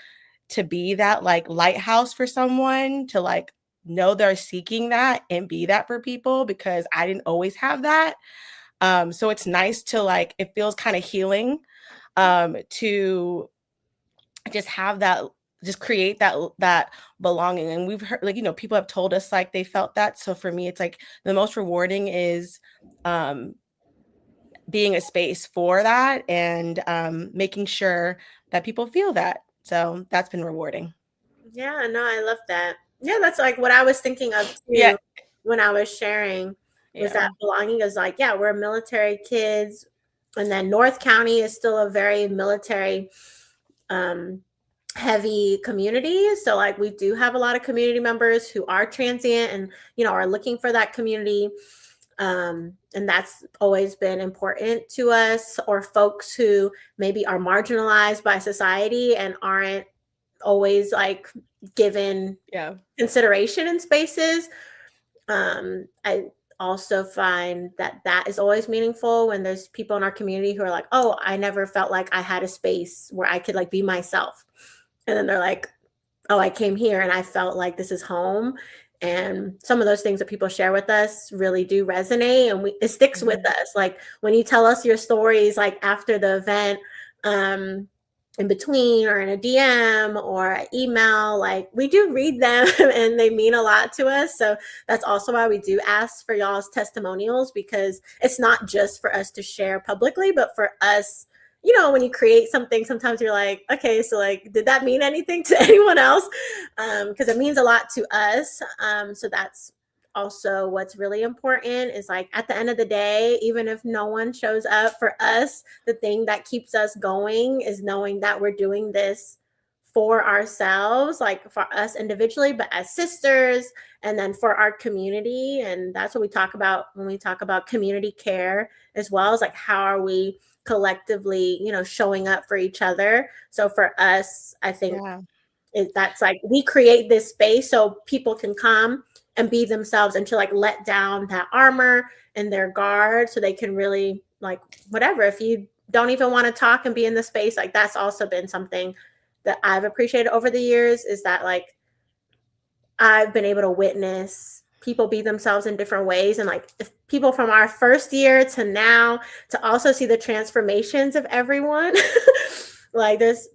to be that like lighthouse for someone, to like know they're seeking that and be that for people, because I didn't always have that. So it's nice to like, it feels kind of healing to just have that, just create that belonging. And we've heard, like, people have told us like they felt that. So for me, it's like the most rewarding is um being a space for that, and making sure that people feel that. So that's been rewarding. yeah, no, I love that. Yeah, that's like what I was thinking of Yeah. too when I was sharing, was Yeah. that belonging is like, yeah, we're military kids. And then North County is still a very military um, heavy community. So like we do have a lot of community members who are transient and are looking for that community. And that's always been important to us, or folks who maybe are marginalized by society and aren't always like given Yeah. consideration in spaces. I also find that that is always meaningful when there's people in our community who are like, oh, I never felt like I had a space where I could like be myself. And then they're like, oh, I came here and I felt like this is home. And some of those things that people share with us really do resonate, and it sticks with Mhm. us. Like when you tell us your stories, like after the event, um, in between or in a DM or an email, like we do read them and they mean a lot to us. So that's also why we do ask for y'all's testimonials, because it's not just for us to share publicly, but for us, when you create something, sometimes you're like, okay, so like, did that mean anything to anyone else? Because it means a lot to us. So that's also what's really important, is like at the end of the day, even if no one shows up for us, the thing that keeps us going is knowing that we're doing this for ourselves, like for us individually, but as sisters, and then for our community. And that's what we talk about when we talk about community care as well, is like how are we collectively showing up for each other. So for us, I think Yeah. that's like we create this space so people can come and be themselves, and to like let down that armor and their guard so they can really like whatever. If you don't even want to talk and be in the space, like that's also been something that I've appreciated over the years, is that like I've been able to witness people be themselves in different ways. And like if people from our first year to now, to also see the transformations of everyone. Like there's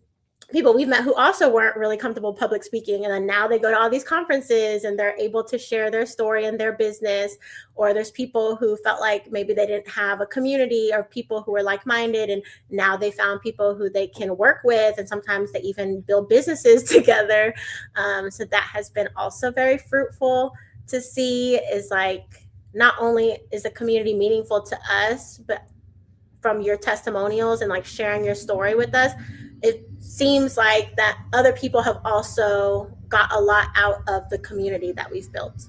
people we've met who also weren't really comfortable public speaking, and then now they go to all these conferences and they're able to share their story and their business. Or there's people who felt like maybe they didn't have a community or people who were like-minded, and now they found people who they can work with, and sometimes they even build businesses together. So that has been also very fruitful to see, is like not only is the community meaningful to us, but from your testimonials and like sharing your story with us, it seems like that other people have also got a lot out of the community that we've built.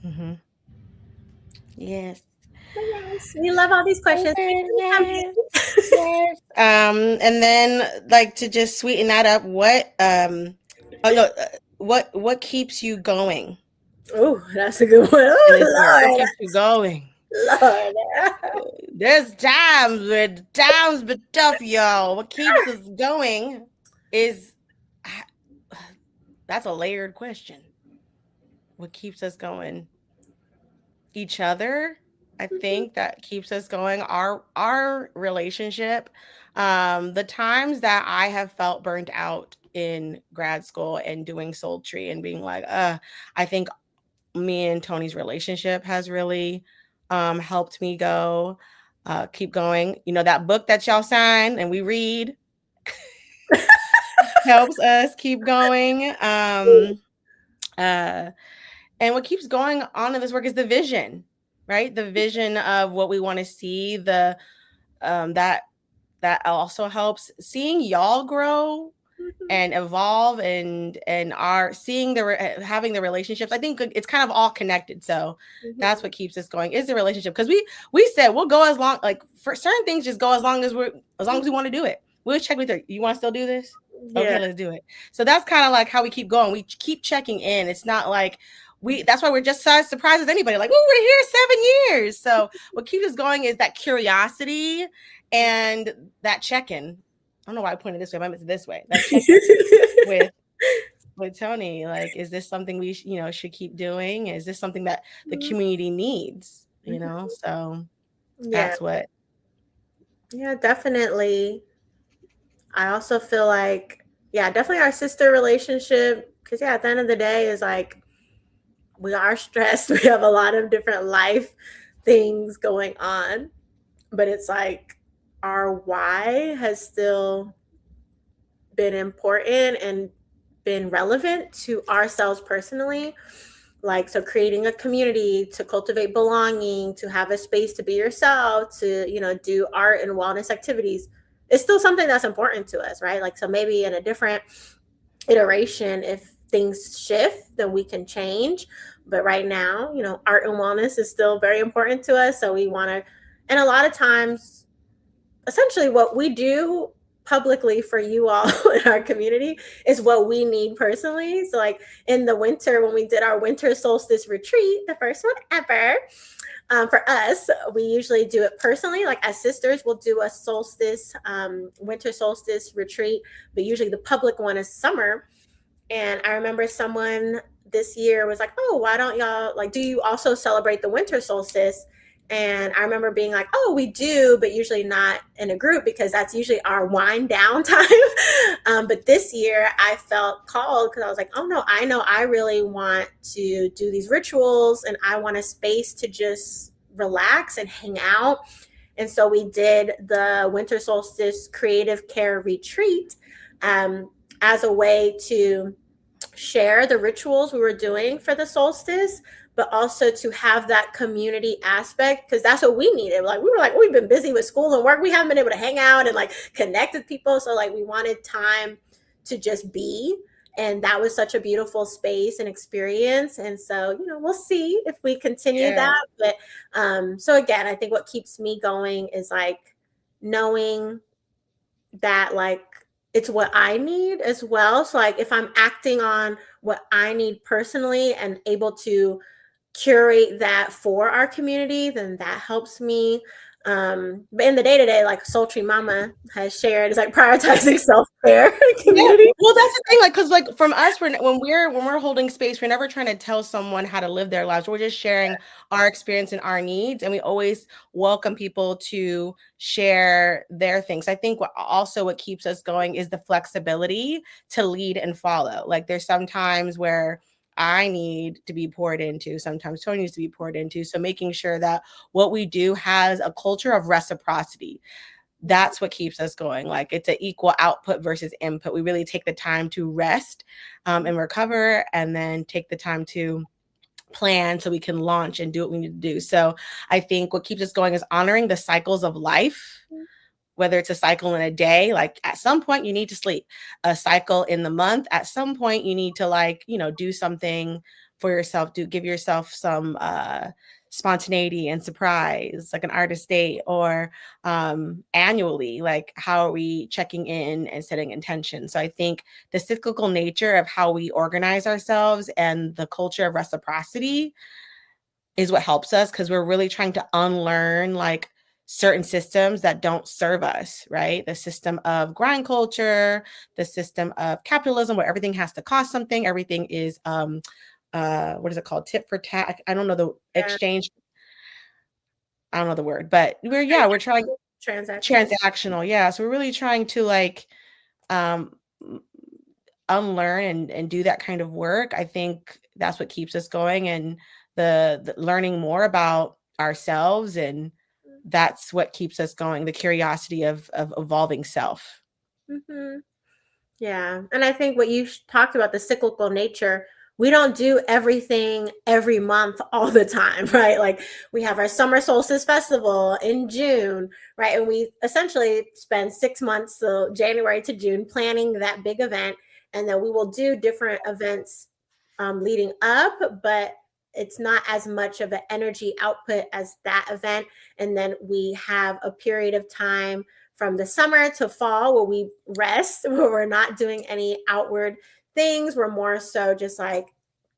Mm-hmm. Yes. But yes, we love all these questions. Yes. Yes. And then like to just sweeten that up, oh no, what keeps you going Oh, that's a good one. in this work? What Oh, keeps you going? Lord, There's times but tough, y'all. What keeps us going is that's a layered question. What keeps us going? Each other. I think that keeps us going. Our relationship. The times that I have felt burnt out in grad school and doing Soultry and being like, I think me and Tony's relationship has really helped me keep going. You know, that book that y'all sign and we read helps us keep going. Uh, and what keeps going on in this work is the vision, right? The vision of what we want to see. That also helps seeing y'all grow and evolve, and are seeing having the relationships. I think it's kind of all connected. So that's what keeps us going, is the relationship. Because we said we'll go as long, like for certain things, just go as long as we want to do it. We'll check with her. You want to still do this? yeah. Okay, let's do it. So that's kind of like how we keep going. We keep checking in. It's not like that's why we're just as surprised as anybody. Like, oh, we're here 7 years. So what keeps us going is that curiosity and that check-in. I don't know why I pointed this way. I meant it this way. That check-in with Tony. Like, is this something we should keep doing? Is this something that the community needs? So Yeah. that's what. Yeah, definitely. I also feel like, yeah, definitely our sister relationship. Because, yeah, at the end of the day, is like we are stressed. We have a lot of different life things going on. But it's like our why has still been important and been relevant to ourselves personally. Like, so creating a community to cultivate belonging, to have a space to be yourself, to, do art and wellness activities, it's still something that's important to us, right? Like, so maybe in a different iteration, if things shift, then we can change. But right now, art and wellness is still very important to us. So we want to, and a lot of times, essentially what we do publicly for you all in our community is what we need personally. So like in the winter, when we did our winter solstice retreat, the first one ever, for us, we usually do it personally. Like as sisters, we'll do a solstice, winter solstice retreat, but usually the public one is summer. And I remember someone this year was like, "Oh, why don't y'all, like, do you also celebrate the winter solstice?" And I remember being like, "Oh, we do, but usually not in a group because that's usually our wind down time." But this year I felt called because I was like, "Oh no, I know I really want to do these rituals and I want a space to just relax and hang out." And so we did the winter solstice creative care retreat, as a way to share the rituals we were doing for the solstice, but also to have that community aspect because that's what we needed. Like we were like, we've been busy with school and work. We haven't been able to hang out and like connect with people. So like we wanted time to just be. And that was such a beautiful space and experience. And so, we'll see if we continue Yeah. that. But so again, I think what keeps me going is like knowing that like it's what I need as well. So like if I'm acting on what I need personally and able to curate that for our community, then that helps me. But in the day to day, like Soultry Mama has shared, is like prioritizing self care Yeah. community. Well, that's the thing. Like, cause like from us, when we're holding space, we're never trying to tell someone how to live their lives. We're just sharing our experience and our needs, and we always welcome people to share their things. I think what keeps us going is the flexibility to lead and follow. Like, there's sometimes where I need to be poured into. Sometimes Tony needs to be poured into. So making sure that what we do has a culture of reciprocity, that's what keeps us going. Like it's an equal output versus input. We really take the time to rest and recover, and then take the time to plan so we can launch and do what we need to do. So I think what keeps us going is honoring the cycles of life, whether it's a cycle in a day, like at some point you need to sleep, a cycle in the month, at some point you need to like, do something for yourself, give yourself some spontaneity and surprise, like an artist date, or annually, like how are we checking in and setting intention. So I think the cyclical nature of how we organize ourselves and the culture of reciprocity is what helps us, because we're really trying to unlearn like certain systems that don't serve us, right? The system of grind culture, the system of capitalism where everything has to cost something, everything is what is it called? Tit for tat. I don't know the Yeah, exchange. I don't know the word, but we're trying transactional. transactional. Yeah. So we're really trying to like um unlearn and do that kind of work. I think that's what keeps us going, and the learning more about ourselves, and that's what keeps us going, the curiosity of evolving self. Mm-hmm. Yeah. And I think what you talked about, the cyclical nature, we don't do everything every month all the time, right? Like we have our summer solstice festival in June, right? And we essentially spend 6 months, so January to June, planning that big event. And then we will do different events leading up, but it's not as much of an energy output as that event. And then we have a period of time from the summer to fall where we rest, where we're not doing any outward things. We're more so just like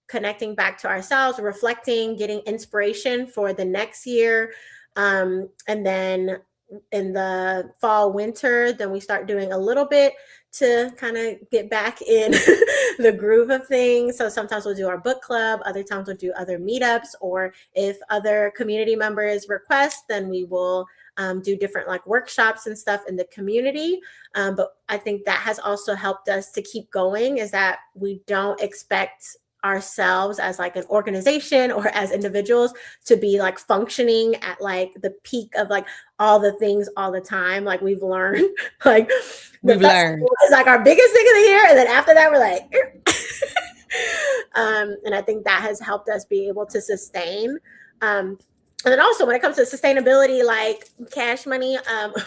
connecting back to ourselves, reflecting, getting inspiration for the next year. And then in the fall, winter, then we start doing a little bit to kind of get back in the groove of things. So sometimes we'll do our book club, other times we'll do other meetups, or if other community members request, then we will do different like workshops and stuff in the community. But I think that has also helped us to keep going, is that we don't expect ourselves as like an organization or as individuals to be like functioning at like the peak of like all the things all the time. Like we've learned like the We've learned. festival is like our biggest thing of the year, and then after that we're like And I think that has helped us be able to sustain. And then also when it comes to sustainability, like cash money,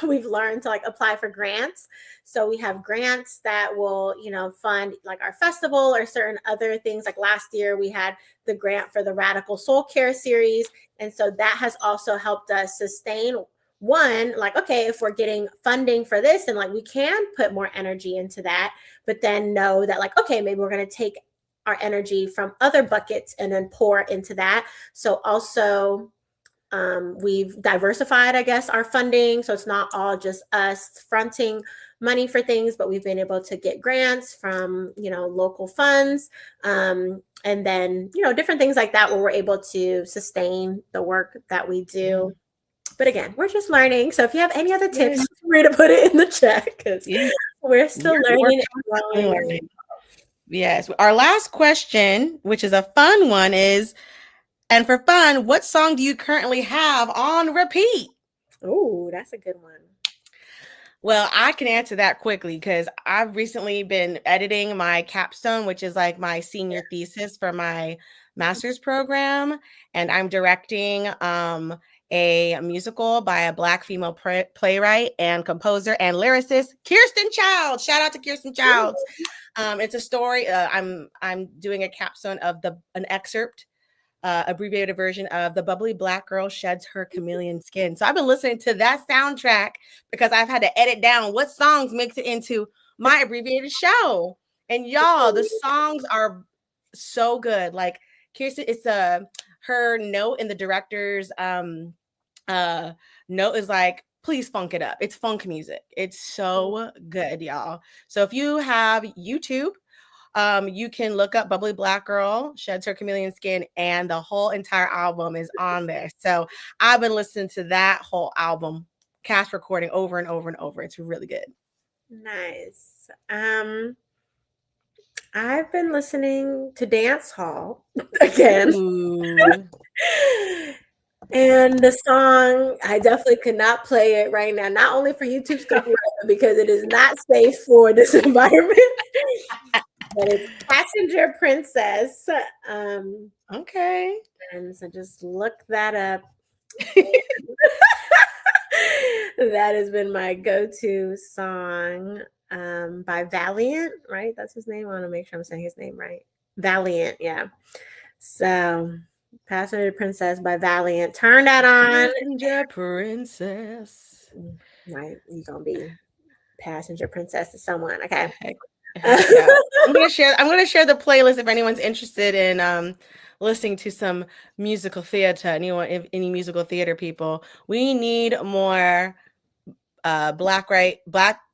we've learned to like apply for grants. So we have grants that will, fund like our festival or certain other things. Like last year we had the grant for the Radical Soul Care series. And so that has also helped us sustain one, like, okay, if we're getting funding for this, and like we can put more energy into that, but then know that like, okay, maybe we're going to take our energy from other buckets and then pour into that. So also we've diversified, I guess, our funding. So it's not all just us fronting money for things, but we've been able to get grants from, local funds. And then, different things like that where we're able to sustain the work that we do. But again, we're just learning. So if you have any other tips, feel free to put it in the chat because we're still learning and growing. Yes. Our last question, which is a fun one, is, and for fun, what song do you currently have on repeat? Oh, that's a good one. Well, I can answer that quickly because I've recently been editing my capstone, which is like my senior thesis for my master's program. And I'm directing a musical by a Black female playwright and composer and lyricist, Kirsten Childs. Shout out to Kirsten Childs. It's a story. I'm doing a capstone of an excerpt, abbreviated version of The Bubbly Black Girl Sheds Her Chameleon Skin. So I've been listening to that soundtrack because I've had to edit down what songs makes it into my abbreviated show. And y'all, the songs are so good. Like Kirsten, it's her note in the director's note is like, please funk it up. It's funk music. It's so good, y'all. So if you have YouTube, you can look up Bubbly Black Girl Sheds Her Chameleon Skin, and the whole entire album is on there. So I've been listening to that whole album, cast recording over and over and over. It's really good. Nice. I've been listening to Dance Hall again. And the song, I definitely could not play it right now, not only for YouTube's copyright, but because it is not safe for this environment. But it's Passenger Princess. Okay. And so just look that up. That has been my go-to song by Valiant, right? That's his name. I want to make sure I'm saying his name right. Valiant, yeah. So Passenger Princess by Valiant. Turn that on. Passenger Princess. Right. You're gonna be Passenger Princess to someone. Okay. Yeah. I'm gonna share the playlist if anyone's interested in listening to some musical theater. Any musical theater people. We need more black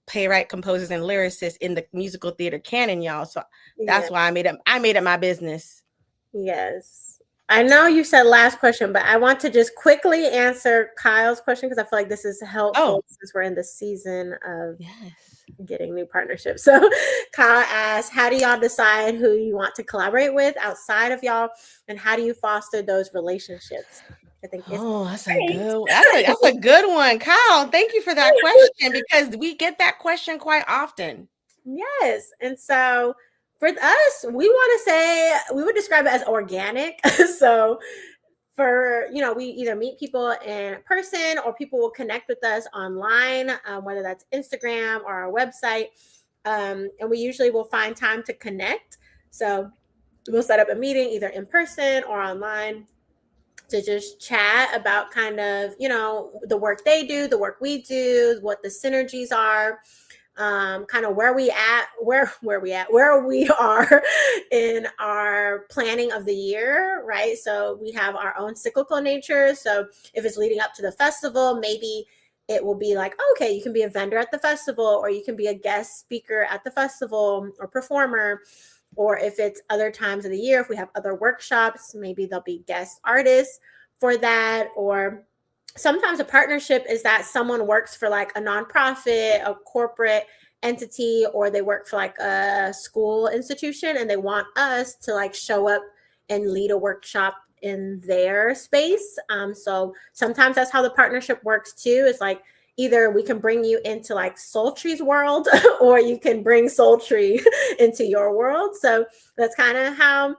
playwright, composers, and lyricists in the musical theater canon, y'all. So that's why I made it my business. Yes. I know you said last question, but I want to just quickly answer Kyle's question because I feel like this is helpful since we're in the season of getting new partnerships. So Kyle asked, how do y'all decide who you want to collaborate with outside of y'all, and how do you foster those relationships? I think that's a good one, Kyle. Thank you for that question because we get that question quite often. Yes, and so for us, we would describe it as organic. So we either meet people in person or people will connect with us online, whether that's Instagram or our website. And we usually will find time to connect. So we'll set up a meeting either in person or online to just chat about kind of, the work they do, the work we do, what the synergies are. Kind of where we are in our planning of the year, right? So we have our own cyclical nature. So if it's leading up to the festival, maybe it will be like, okay, you can be a vendor at the festival, or you can be a guest speaker at the festival or performer. Or if it's other times of the year, if we have other workshops, maybe there'll be guest artists for that. Or sometimes a partnership is that someone works for like a nonprofit, a corporate entity, or they work for like a school institution and they want us to like show up and lead a workshop in their space. So sometimes that's how the partnership works too. It's like either we can bring you into like Soultry's world or you can bring Soultry into your world. So that's kind of how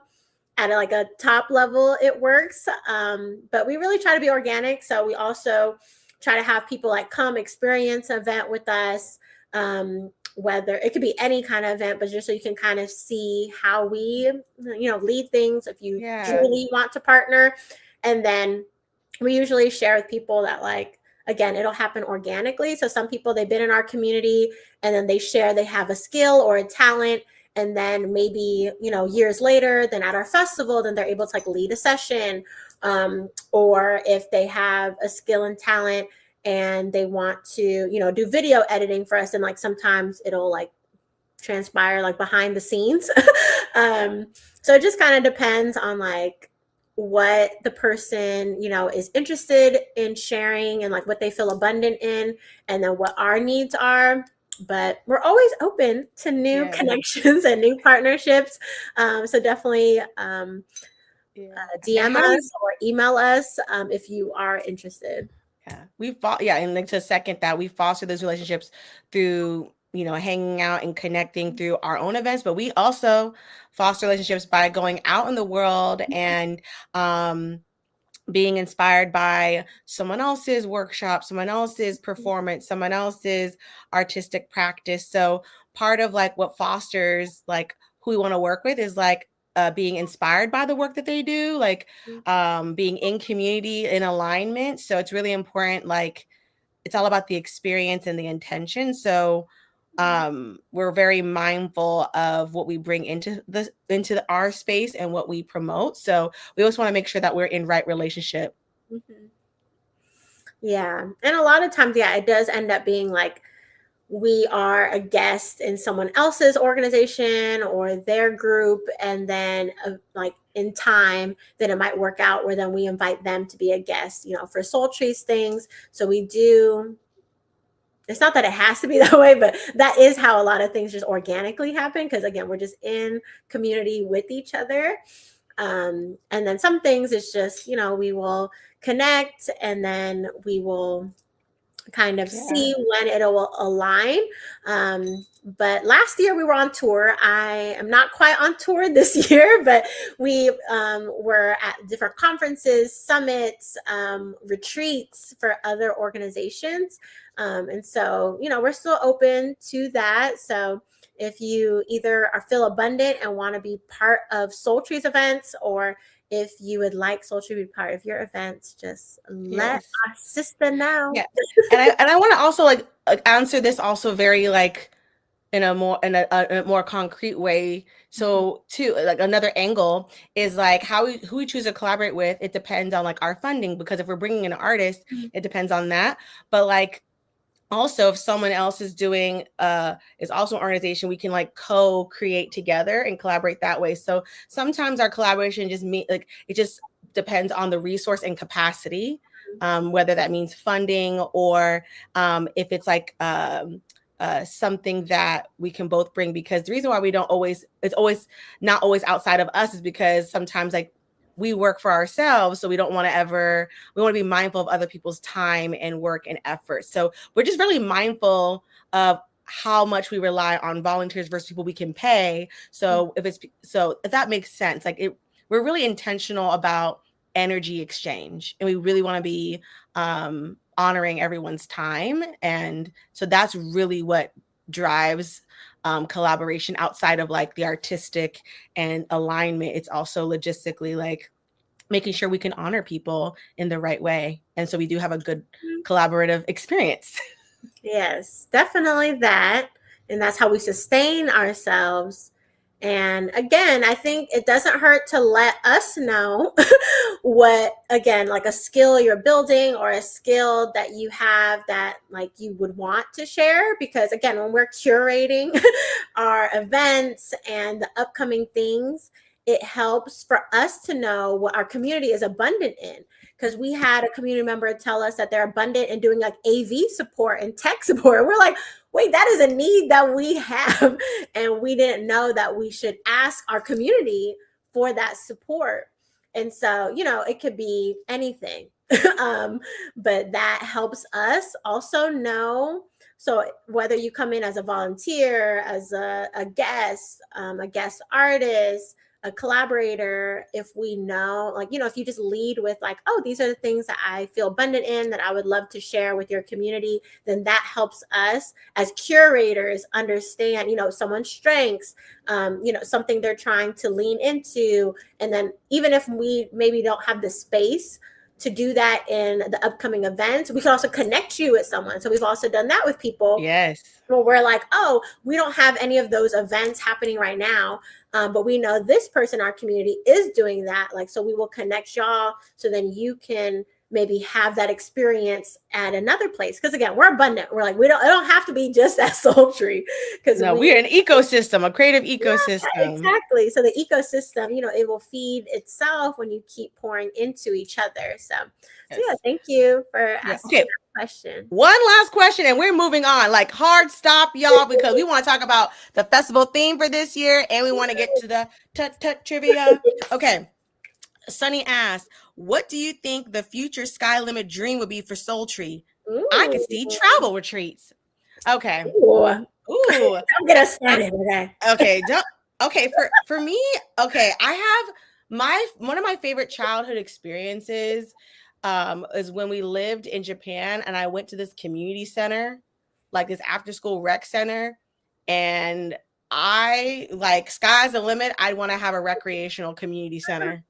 at like a top level, it works. But we really try to be organic. So we also try to have people like come experience an event with us. Whether it could be any kind of event, but just so you can kind of see how we, lead things if you Yeah. truly want to partner. And then we usually share with people that, like, again, it'll happen organically. So some people, they've been in our community and then they share they have a skill or a talent, and then maybe years later, then at our festival, then they're able to like lead a session, or if they have a skill and talent and they want to do video editing for us, and like sometimes it'll like transpire like behind the scenes. um so it just kind of depends on like what the person is interested in sharing, and like what they feel abundant in, and then what our needs are. But we're always open to new Yeah. connections and new partnerships. So definitely Yeah. And DM how do we us or email us if you are interested. and then to second that, we foster those relationships through, hanging out and connecting through our own events, but we also foster relationships by going out in the world and being inspired by someone else's workshop, someone else's performance, someone else's artistic practice. So part of like what fosters like who we want to work with is like being inspired by the work that they do, like being in community, in alignment. So it's really important. Like it's all about the experience and the intention. So we're very mindful of what we bring into our space and what we promote. So we always want to make sure that we're in right relationship. Mm-hmm. Yeah. And a lot of times, yeah, it does end up being like we are a guest in someone else's organization or their group. And then, like in time, then it might work out where then we invite them to be a guest, for Soultry's things. So we do. It's not that it has to be that way, but that is how a lot of things just organically happen. Because again, we're just in community with each other. And then some things it's just, we will connect, and then we will kind of Yeah. see when it'll align. But last year we were on tour. I am not quite on tour this year, but we were at different conferences, summits, retreats for other organizations. And so, we're still open to that. So if you either are feel abundant and want to be part of Soultry's events, or if you would like Soultry to be part of your events, just let Yes. our sister know. Yeah. And I want to also like answer this also very like in a more concrete way. Mhm. So too, like another angle is like who we choose to collaborate with. It depends on like our funding, because if we're bringing in an artist, Mhm. it depends on that. But like also if someone else is doing is also an organization, we can like co-create together and collaborate that way. So sometimes our collaboration just like it just depends on the resource and capacity, whether that means funding or if it's like something that we can both bring. Because the reason why we don't always, it's always not always outside of us, is because sometimes like we work for ourselves, so we don't want to ever, we want to be mindful of other people's time and work and effort. So we're just really mindful of how much we rely on volunteers versus people we can pay. So if that makes sense, like we're really intentional about energy exchange, and we really want to be honoring everyone's time. And so that's really what drives collaboration outside of like the artistic and alignment. It's also logistically like making sure we can honor people in the right way. And so we do have a good collaborative experience. Yes, definitely that. And that's how we sustain ourselves. And again, I think it doesn't hurt to let us know what, again, like a skill you're building or a skill that you have that like you would want to share. Because again, when we're curating our events and the upcoming things, it helps for us to know what our community is abundant in. Because we had a community member tell us that they're abundant in doing like AV support and tech support. We're like, wait, that is a need that we have. And we didn't know that we should ask our community for that support. And so, it could be anything. But that helps us also know. So whether you come in as a volunteer, as a guest artist, a collaborator, if we know, like, if you just lead with like, oh, these are the things that I feel abundant in that I would love to share with your community, then that helps us as curators understand, someone's strengths, something they're trying to lean into. And then even if we maybe don't have the space to do that in the upcoming events, we can also connect you with someone. So we've also done that with people. Yes. Well, we're like, oh, we don't have any of those events happening right now, but we know this person in our community is doing that. Like, so we will connect y'all so then you can maybe have that experience at another place. Because again, we're abundant. We're like, it don't have to be just that Soultry. Because No, we're an ecosystem, a creative ecosystem. exactly. So the ecosystem, it will feed itself when you keep pouring into each other. So yeah, thank you for asking that question. One last question, and we're moving on. Like, hard stop, y'all, because we want to talk about the festival theme for this year, and we want to get to the trivia. Okay. Sunny asked, what do you think the future sky limit dream would be for Soultry? I could see travel retreats. Okay. Ooh. Don't get us started. Okay. Okay. For me, okay, I have one of my favorite childhood experiences is when we lived in Japan and I went to this community center, like this after school rec center, and I like sky's the limit. I want to have a recreational community center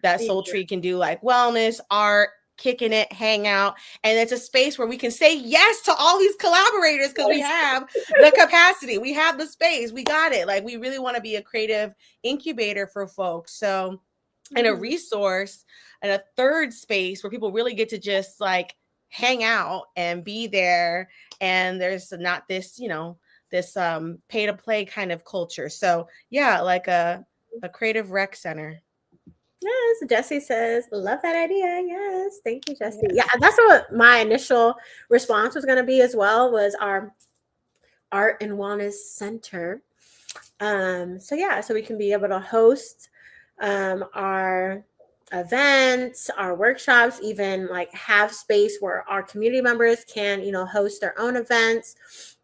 that Soultry can do like wellness, art, kicking it, hang out. And it's a space where we can say yes to all these collaborators because we have the capacity, we have the space, we got it. Like, we really want to be a creative incubator for folks. So, and a resource and a third space where people really get to just like hang out and be there. And there's not this, this pay to play kind of culture. So yeah, like a creative rec center. Yes, Jesse says, love that idea. Yes, thank you, Jesse. Yeah, that's what my initial response was going to be as well, was our art and wellness center. So we can be able to host our events, our workshops, even like have space where our community members can, host their own events,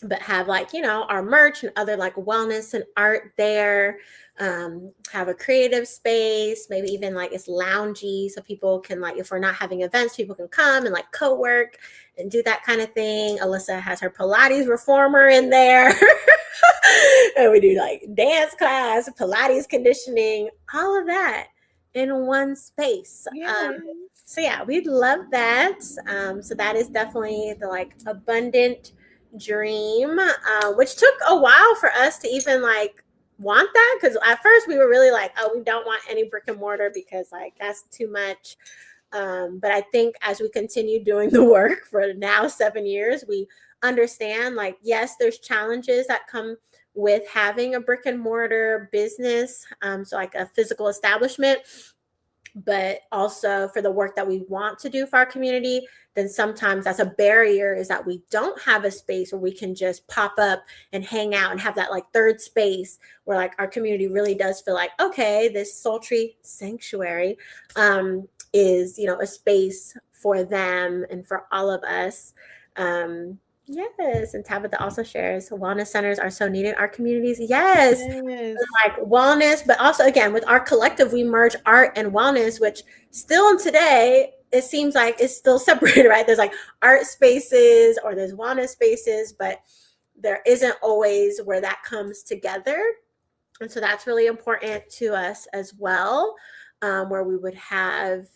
but have like, our merch and other like wellness and art there. Have a creative space, maybe even like it's loungy, so people can, like, if we're not having events, people can come and like co-work and do that kind of thing. Alyssa has her Pilates reformer in there. And we do like dance class, Pilates conditioning, all of that in one space. So yeah, we'd love that. So that is definitely the like abundant dream, which took a while for us to even like want that, because at first we were really like, oh, we don't want any brick and mortar because like that's too much. But I think as we continue doing the work for now 7 years, we understand, like, yes, there's challenges that come with having a brick and mortar business, so like a physical establishment, but also for the work that we want to do for our community, then sometimes that's a barrier, is that we don't have a space where we can just pop up and hang out and have that like third space where like our community really does feel like, okay, this Soultry sanctuary is, a space for them and for all of us. Yes, and Tabitha also shares wellness centers are so needed in our communities. Yes. Like wellness, but also again with our collective, we merge art and wellness, which still today it seems like it's still separated, right? There's like art spaces or there's wellness spaces, but there isn't always where that comes together. And so that's really important to us as well. Where we would have,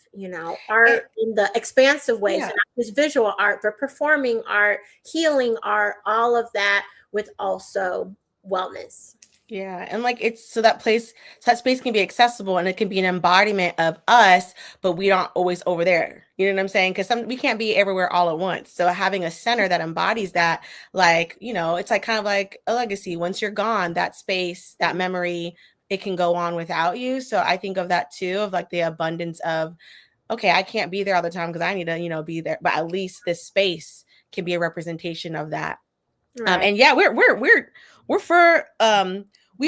art in the expansive way. So not just visual art, but performing art, healing art, all of that, with also wellness. Yeah. And like that space can be accessible and it can be an embodiment of us, but we aren't always over there. You know what I'm saying? Because we can't be everywhere all at once. So having a center that embodies that, like, it's like kind of like a legacy. Once you're gone, that space, that memory, it can go on without you. So I think of that too, of like the abundance of, okay, I can't be there all the time because I need to, be there, but at least this space can be a representation of that. Right. And yeah, we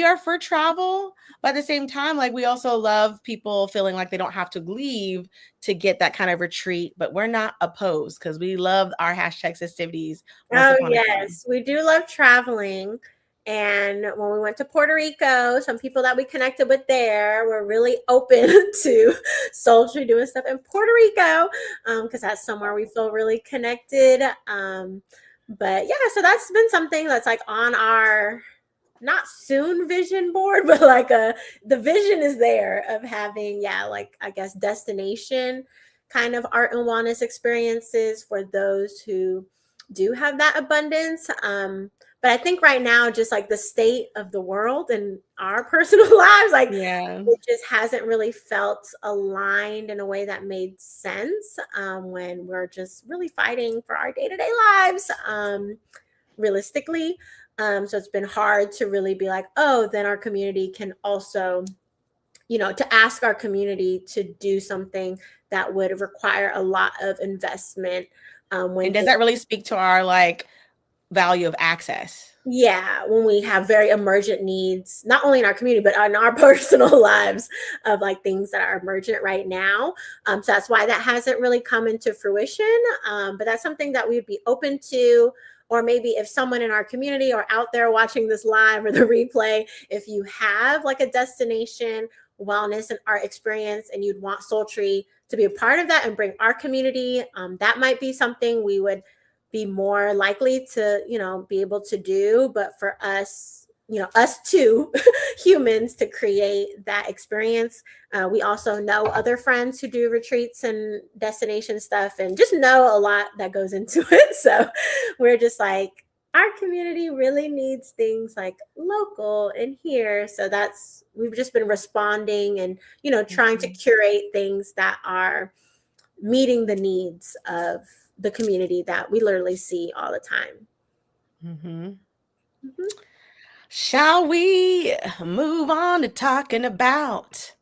are for travel, but at the same time, like, we also love people feeling like they don't have to leave to get that kind of retreat, but we're not opposed because we love our #festivities. Oh yes, we do love traveling. And when we went to Puerto Rico, some people that we connected with there were really open to Soultry doing stuff in Puerto Rico, because that's somewhere we feel really connected. But yeah, so that's been something that's like on our not soon vision board, but like the vision is there of having, yeah, like I guess destination kind of art and wellness experiences for those who do have that abundance. But I think right now, just like the state of the world and our personal lives, like Yeah. it just hasn't really felt aligned in a way that made sense, when we're just really fighting for our day-to-day lives, realistically. So it's been hard to really be like, oh, then our community can also, to ask our community to do something that would require a lot of investment, when And does things, that really speak to our like value of access? yeah, when we have very emergent needs, not only in our community, but in our personal lives of like things that are emergent right now. So that's why that hasn't really come into fruition. But that's something that we'd be open to. Or maybe if someone in our community or out there watching this live or the replay, if you have like a destination wellness and art experience and you'd want Soultry to be a part of that and bring our community, that might be something we would be more likely to, be able to do. But for us, us two humans to create that experience, we also know other friends who do retreats and destination stuff and just know a lot that goes into it. So we're just like, our community really needs things like local and here. So we've just been responding and, trying to Mhm. curate things that are meeting the needs of the community that we literally see all the time. Mhm. Mhm. Shall we move on to talking about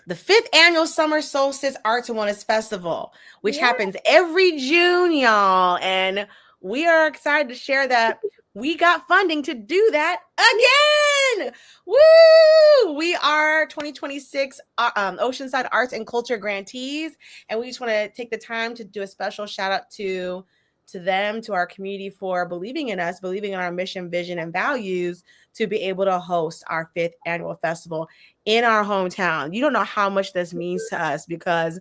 the fifth annual Summer Solstice Arts and Wellness Festival, which Yeah. happens every June, y'all. And we are excited to share that we got funding to do that again. Woo! We are 2026 Oceanside Arts and Culture grantees, and we just want to take the time to do a special shout out to them, to our community for believing in us, believing in our mission, vision, and values to be able to host our fifth annual festival in our hometown. You don't know how much this means to us because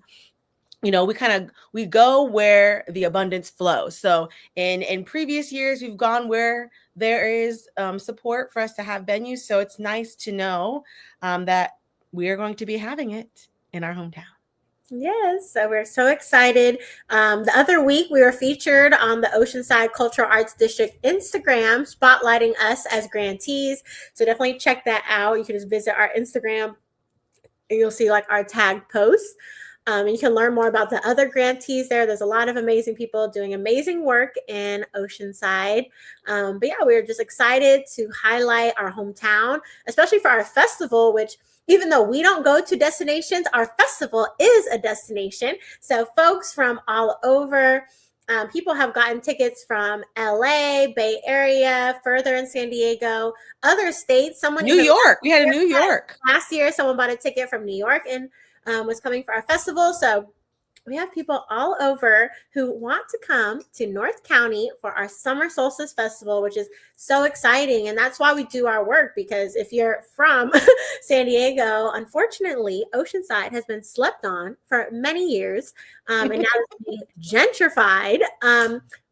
we go where the abundance flows. So in previous years we've gone where there is support for us to have venues. So it's nice to know that we are going to be having it in our hometown. Yes, so we're so excited. The other week, we were featured on the Oceanside Cultural Arts District Instagram, spotlighting us as grantees. So definitely check that out. You can just visit our Instagram and you'll see like our tagged posts. And you can learn more about the other grantees there. There's a lot of amazing people doing amazing work in Oceanside. But yeah, we're just excited to highlight our hometown, especially for our festival, which even though we don't go to destinations, our festival is a destination. So folks from all over, people have gotten tickets from LA, Bay Area, further in San Diego, other states. Someone New even York. We had a New York. last year, someone bought a ticket from New York and was coming for our festival. So we have people all over who want to come to North County for our Summer Solstice Festival, which is so exciting. And that's why we do our work, because if you're from San Diego, unfortunately, Oceanside has been slept on for many years. And now it's being gentrified.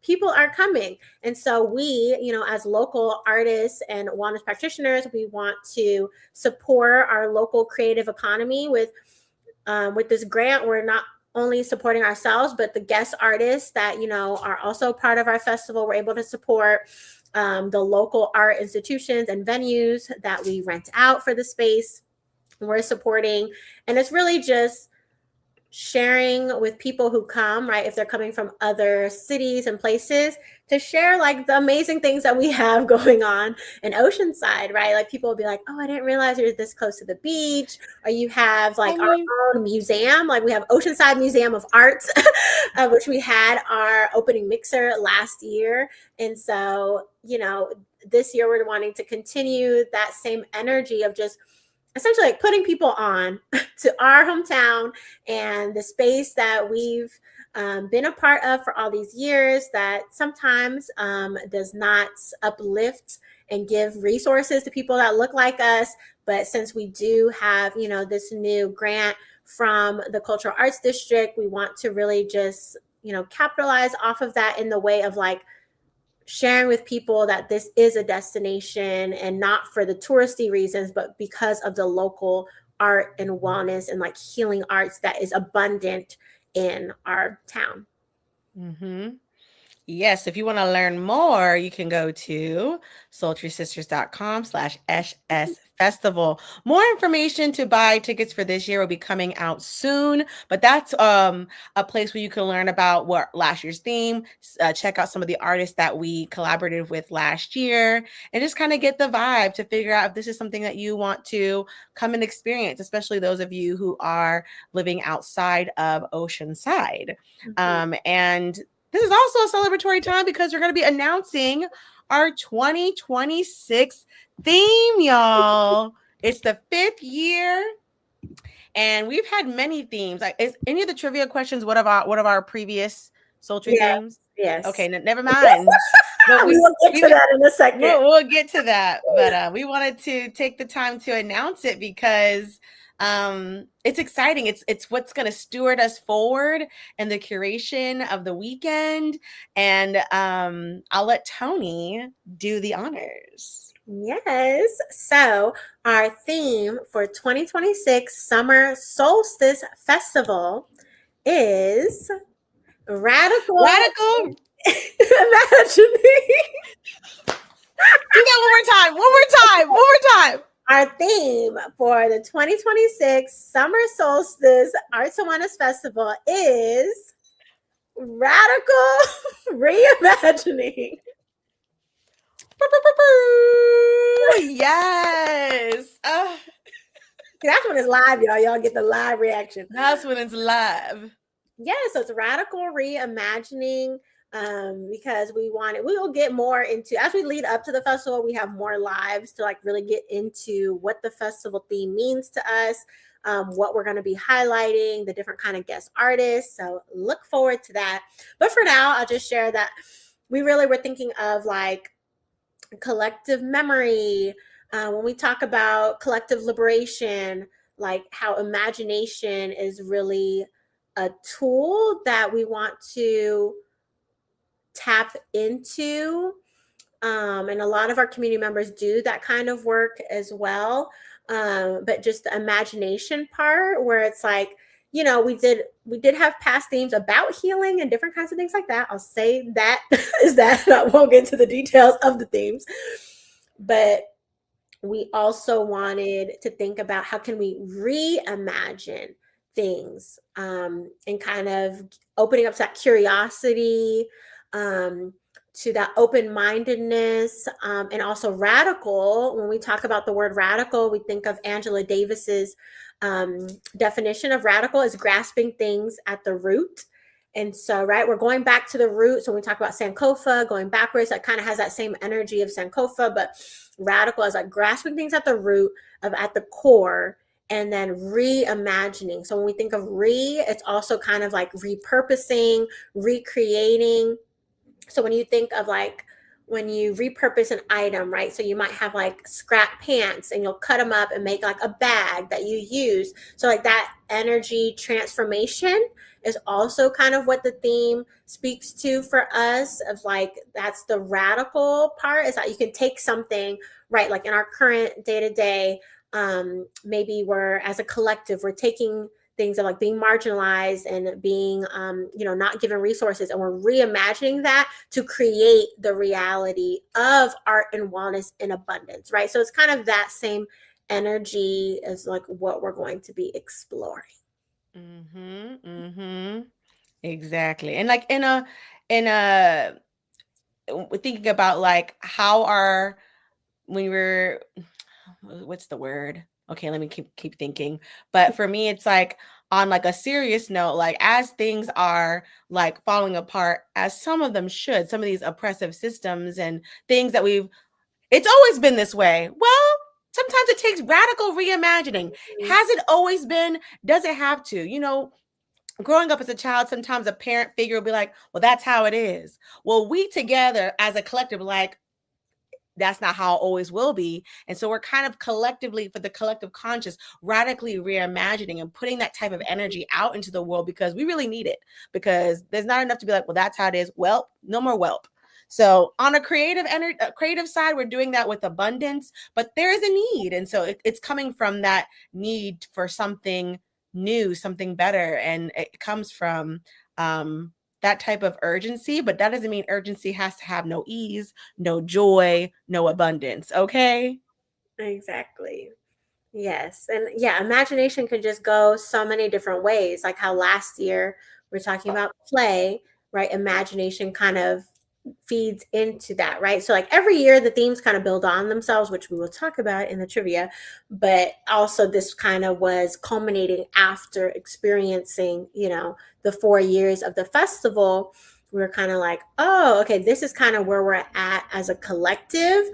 People are coming. And so we, as local artists and wellness practitioners, we want to support our local creative economy with this grant. We're not only supporting ourselves, but the guest artists that, are also part of our festival. We're able to support the local art institutions and venues that we rent out for the space. We're supporting, and it's really just sharing with people who come, right? If they're coming from other cities and places, to share like the amazing things that we have going on in Oceanside, right? Like people will be like, oh, I didn't realize you're this close to the beach, or you have I like our mean, own museum. Like we have Oceanside Museum of Art, which we had our opening mixer last year. And so, this year we're wanting to continue that same energy of just essentially like putting people on to our hometown and the space that we've been a part of for all these years, that sometimes does not uplift and give resources to people that look like us. But since we do have, this new grant from the Cultural Arts District, we want to really just, capitalize off of that in the way of like sharing with people that this is a destination and not for the touristy reasons, but because of the local art and wellness and like healing arts that is abundant in our town. Mm-hmm. Yes, if you want to learn more, you can go to sultrysisters.com/SS Festival. More information to buy tickets for this year will be coming out soon, but that's a place where you can learn about what last year's theme, check out some of the artists that we collaborated with last year, and just kind of get the vibe to figure out if this is something that you want to come and experience, especially those of you who are living outside of Oceanside. Mm-hmm. And this is also a celebratory time because we're going to be announcing our 2026 theme, y'all. It's the 5th year, and we've had many themes. Like, is any of the trivia questions one of our previous Sultry Yeah. themes? Yes. Okay, never mind. But We will get to that in a second. we'll get to that. But we wanted to take the time to announce it because it's exciting. It's what's going to steward us forward in the curation of the weekend. And I'll let Tony do the honors. Yes. So, our theme for 2026 Summer Solstice Festival is radical Radical. imagining. Do that one more time. One more time. One more time. Our theme for the 2026 Summer Solstice Arts and Wellness Festival is radical reimagining. Yes. That's when it's live, y'all. Y'all get the live reaction. That's when it's live. Yeah, so it's radical reimagining, because we will get more into, as we lead up to the festival, we have more lives to like really get into what the festival theme means to us, what we're going to be highlighting, the different kind of guest artists. So look forward to that. But for now, I'll just share that we really were thinking of like collective memory, when we talk about collective liberation, like how imagination is really a tool that we want to tap into. And a lot of our community members do that kind of work as well. But just the imagination part where it's like, we did have past themes about healing and different kinds of things like that. I'll say that is that. I won't get into the details of the themes. But we also wanted to think about how can we reimagine things, and kind of opening up to that curiosity, to that open-mindedness, and also radical. When we talk about the word radical, we think of Angela Davis's definition of radical as grasping things at the root. And so, right, we're going back to the roots. So when we talk about Sankofa, going backwards, that kind of has that same energy of Sankofa, but radical is like grasping things at the root, of at the core, and then reimagining. So when we think of it's also kind of like repurposing, recreating. So when you think of like when you repurpose an item, right? So you might have like scrap pants and you'll cut them up and make like a bag that you use. So like that energy transformation is also kind of what the theme speaks to for us, of like that's the radical part, is that you can take something, right? Like in our current day-to-day, maybe we're as a collective, we're taking things of like being marginalized and being, not given resources, and we're reimagining that to create the reality of art and wellness in abundance, right? So it's kind of that same energy as like what we're going to be exploring. Exactly. And like in a thinking about like how when we're, what's the word? Okay, let me keep thinking. But for me, it's like on like a serious note, like as things are like falling apart, as some of them should, some of these oppressive systems and things that it's always been this way. Well, sometimes it takes radical reimagining. Has it always been? Does it have to? Growing up as a child, sometimes a parent figure will be like, well, that's how it is. Well, we together as a collective, like, that's not how it always will be. And so we're kind of collectively, for the collective conscious, radically reimagining and putting that type of energy out into the world, because we really need it, because there's not enough to be like, well, that's how it is. Well, no more whelp. So on a creative side, we're doing that with abundance, but there is a need. And so it's coming from that need for something new, something better. And it comes from that type of urgency, but that doesn't mean urgency has to have no ease, no joy, no abundance. Okay. Exactly. Yes. And yeah, imagination can just go so many different ways. Like how last year we're talking about play, right? Imagination kind of feeds into that, right? So like every year the themes kind of build on themselves, which we will talk about in the trivia, but also this kind of was culminating after experiencing, the 4 years of the festival. We were kind of like, oh, okay, this is kind of where we're at as a collective.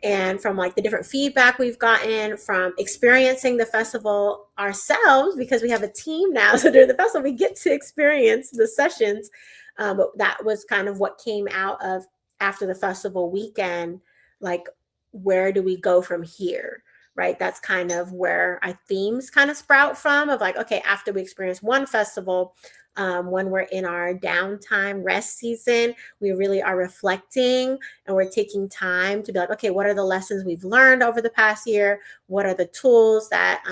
And from like the different feedback we've gotten from experiencing the festival ourselves, because we have a team now. So during the festival, we get to experience the sessions. But that was kind of what came out of after the festival weekend. Like, where do we go from here? Right. That's kind of where our themes kind of sprout from, of like, okay, after we experience one festival, when we're in our downtime rest season, we really are reflecting and we're taking time to be like, okay, what are the lessons we've learned over the past year? What are the tools that,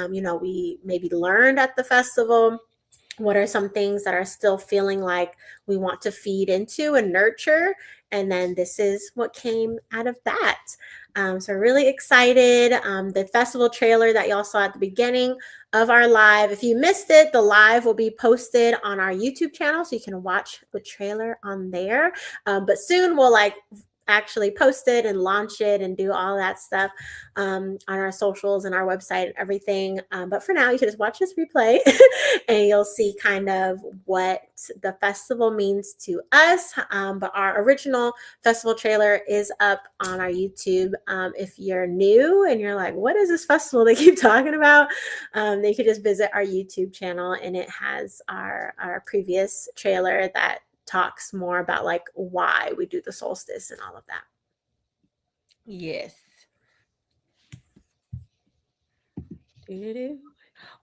we maybe learned at the festival? What are some things that are still feeling like we want to feed into and nurture? And then this is what came out of that. So really excited. The festival trailer that y'all saw at the beginning of our live, if you missed it, the live will be posted on our YouTube channel, so you can watch the trailer on there. But soon we'll actually post it and launch it and do all that stuff on our socials and our website and everything. But for now, you can just watch this replay and you'll see kind of what the festival means to us. But our original festival trailer is up on our YouTube. If you're new and you're like, what is this festival they keep talking about? Then you can just visit our YouTube channel, and it has our previous trailer that talks more about like why we do the solstice and all of that. Yes.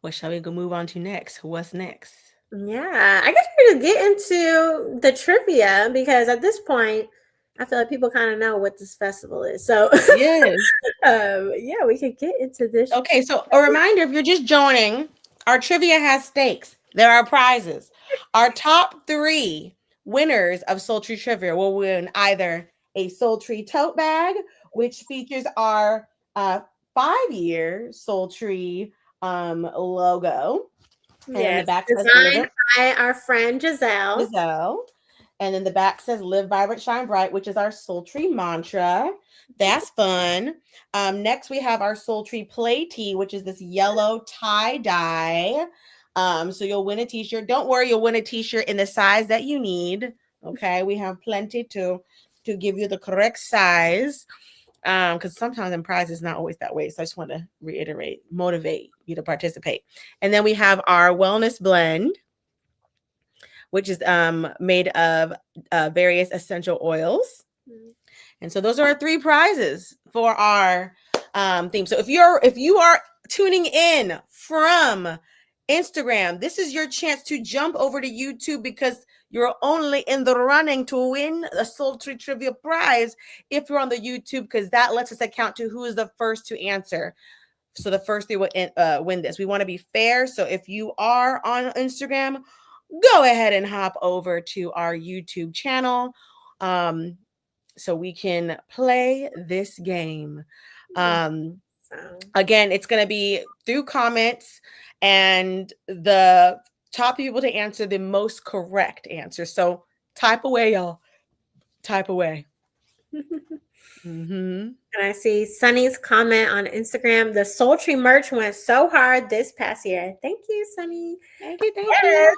What shall we go move on to next? What's next? Yeah, I guess we're gonna get into the trivia, because at this point, I feel like people kind of know what this festival is. So Yes. yeah, we could get into this. Okay, so a reminder, if you're just joining, our trivia has stakes. There are prizes. Our top 3 winners of Soultry Trivia will win either a Soultry tote bag, which features our 5-year Soultry logo. And in the Yes, back says designed by our friend Giselle. Giselle. And then the back says live vibrant, shine bright, which is our Soultry mantra. That's fun. Next, we have our Soultry play tee, which is this yellow tie dye. So you'll win a t-shirt. Don't worry, you'll win a t-shirt in the size that you need. Okay, we have plenty to give you the correct size. Because sometimes in prize is not always that way. So I just want to reiterate, motivate you to participate. And then we have our wellness blend, which is made of various essential oils. And so those are our 3 prizes for our theme. So if you are tuning in from Instagram, this is your chance to jump over to YouTube, because you're only in the running to win a Soultry Trivia prize if you're on the YouTube, because that lets us account to who is the first to answer. So the first 3 will win this. We want to be fair. So if you are on Instagram, go ahead and hop over to our YouTube channel so we can play this game. Again, it's going to be through comments, and the top people to answer the most correct answer. So type away, y'all. Type away. And I see Sunny's comment on Instagram. The Soultry merch went so hard this past year. Thank you, Sunny. Thank you. Yes,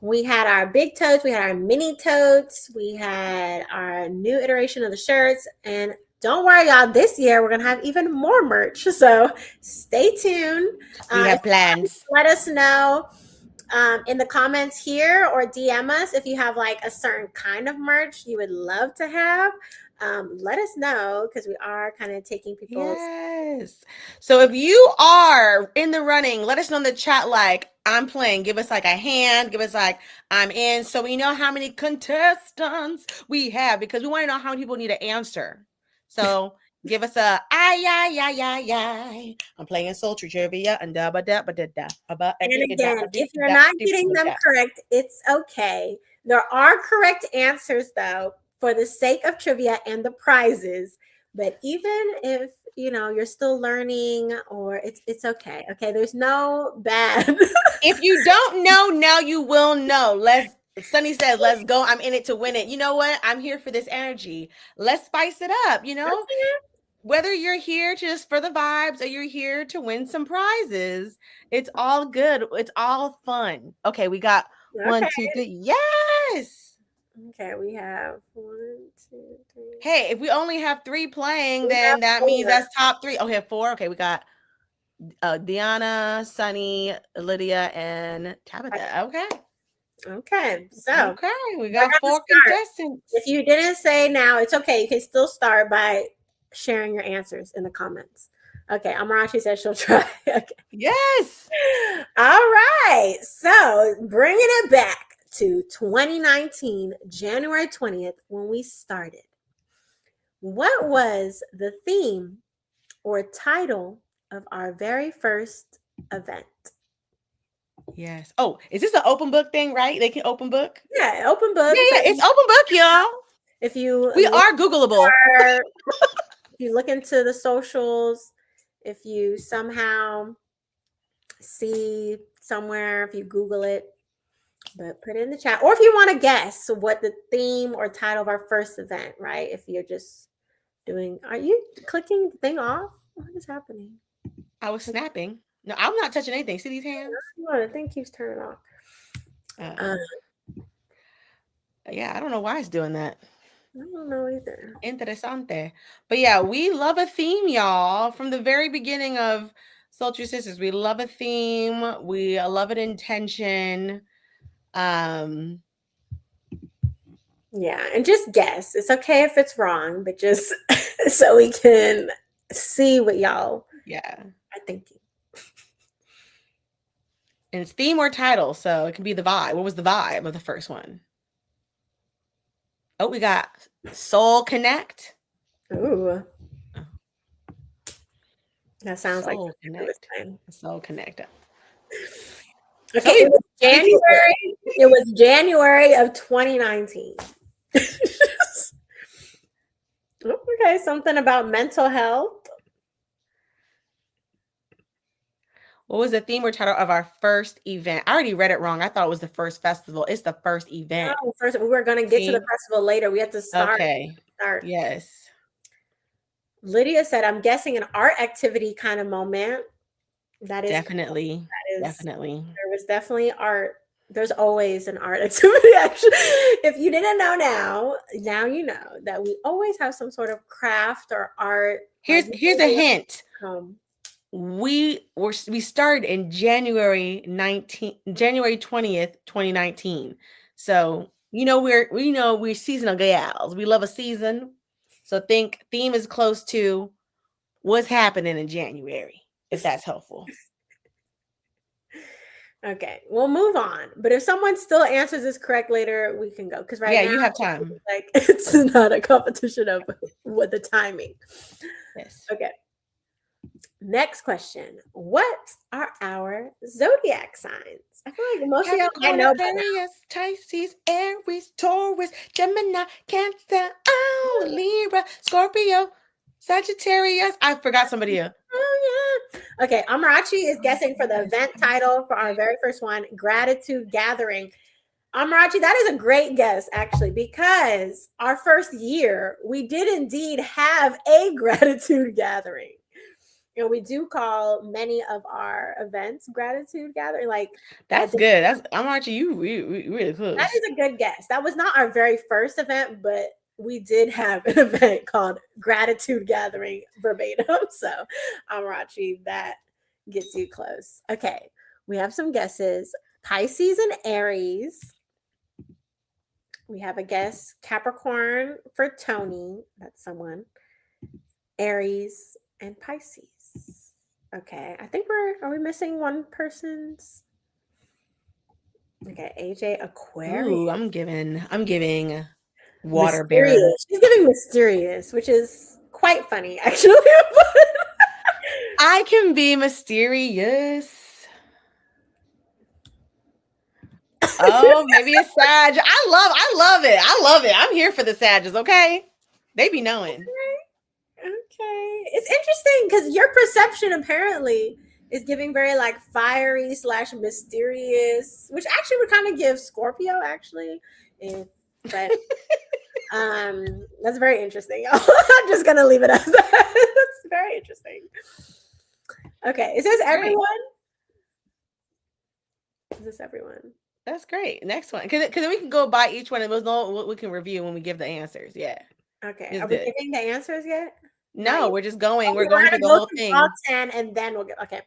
we had our big totes, we had our mini totes, we had our new iteration of the shirts, and don't worry, y'all. This year we're gonna have even more merch. So stay tuned. We have plans. Let us know in the comments here, or DM us if you have like a certain kind of merch you would love to have. let us know because we are kind of taking people's. Yes. So if you are in the running, let us know in the chat like I'm playing. Give us like a hand. Give us like I'm in. So we know how many contestants we have because we want to know how many people need to answer. So give us a ay ay ay ay ay. I'm playing Soultry trivia and da ba da ba da da ba And again, if you're not getting them correct, it's okay. There are correct answers though, for the sake of trivia and the prizes. But even if you're still learning, or it's okay. Okay, there's no bad. If you don't know, now you will know. Sunny says, let's go. I'm in it to win it. You know what? I'm here for this energy. Let's spice it up, Whether you're here just for the vibes or you're here to win some prizes, it's all good. It's all fun. Okay, we got one, Okay. two, three. Yes. Okay, we have 1, 2, 3. Hey, if we only have 3 playing, We then have that means 4. that's top 3. Oh, we have 4. Okay, we got Deanna, Sunny, Lydia, and Tabitha. Okay, so Okay, we we're got gonna 4 start. If contestants. you didn't say now, it's okay. You can still start by sharing your answers in the comments. Okay, Amarachi said she'll try. Okay. Yes. All right. So bringing it back to 2019, January 20th, when we started. What was the theme or title of our very first event? Yes. Oh, is this an open book thing, right? They can open book? Yeah, open Yeah, book. So yeah, it's open book, y'all. if you We look are Googleable. if you look into the socials, if you somehow see somewhere, if you Google it, but put it in the chat. Or if you want to guess what the theme or title of our first event, right? If you're just are you clicking the thing off? What is happening? I was snapping. No, I'm not touching anything. See these hands? Oh, the thing keeps turning off. Uh, yeah, I don't know why it's doing that. I don't know either. Interesante. But yeah, we love a theme, y'all. From the very beginning of Sultry Sisters, we love a theme. We love an intention. Yeah, and just guess. It's okay if it's wrong, but just so we can see what y'all are thinking. And it's theme or title, so it can be the vibe. What was the vibe of the first one? Oh, we got Soul Connect. Ooh. That sounds like Soul Connect. Soul Connect. Okay, it was January. It was January of 2019. Okay, something about mental health. What was the theme or title of our first event? I already read it wrong. I thought it was the first festival. It's the first event. No, first we were going to get to the festival later. We had to start. Okay. Yes. Lydia said, "I'm guessing an art activity kind of moment." That is definitely. Cool. That is definitely. There was definitely art. There's always an art activity. Actually, if you didn't know now you know that we always have some sort of craft or art. Here's a hint. We started in January 20th, 2019. So we're seasonal gals. We love a season. So think theme is close to what's happening in January, if that's helpful. Okay, we'll move on. But if someone still answers this correct later, we can go. Because now you have time. It's not a competition of what the timing. Yes. Okay. Next question. What are our zodiac signs? I feel like most of y'all might know by now. Aquarius, Pisces, Aries, Taurus, Gemini, Cancer, Libra, Scorpio, Sagittarius. I forgot somebody else. Oh, yeah. Okay, Amarachi is guessing for the event title for our very first one, Gratitude Gathering. Amarachi, that is a great guess, actually, because our first year, we did indeed have a gratitude gathering. We do call many of our events gratitude gathering. That's good. Amarachi, you really close. That is a good guess. That was not our very first event, but we did have an event called Gratitude Gathering verbatim. So, Amarachi, that gets you close. Okay, we have some guesses. Pisces and Aries. We have a guess. Capricorn for Tony. That's someone. Aries and Pisces. Okay, I think are we missing one person's? Okay, AJ Aquarius. Ooh, I'm giving water bearer. Mysterious. She's giving mysterious, which is quite funny, actually. I can be mysterious. Oh, maybe a Sag. I love it. I love it. I'm here for the Sages, okay? They be knowing. Okay. It's interesting because your perception apparently is giving very like fiery slash mysterious, which actually would kind of give Scorpio actually. But that's very interesting. I'm just gonna leave it as that. That's very interesting. Okay. Is this everyone? Is this everyone? That's great. Next one. Because then we can go by each one and we'll know what we can review when we give the answers. Yeah. Okay. It's Are we good. giving the answers yet? No, we're just going. Okay, We're going through the whole thing. Top 10 and then we'll get okay.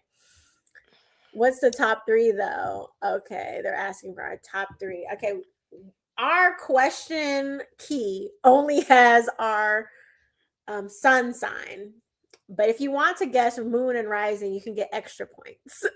What's the top 3 though? Okay, they're asking for our top 3. Okay, our question key only has our sun sign. But if you want to guess moon and rising, you can get extra points.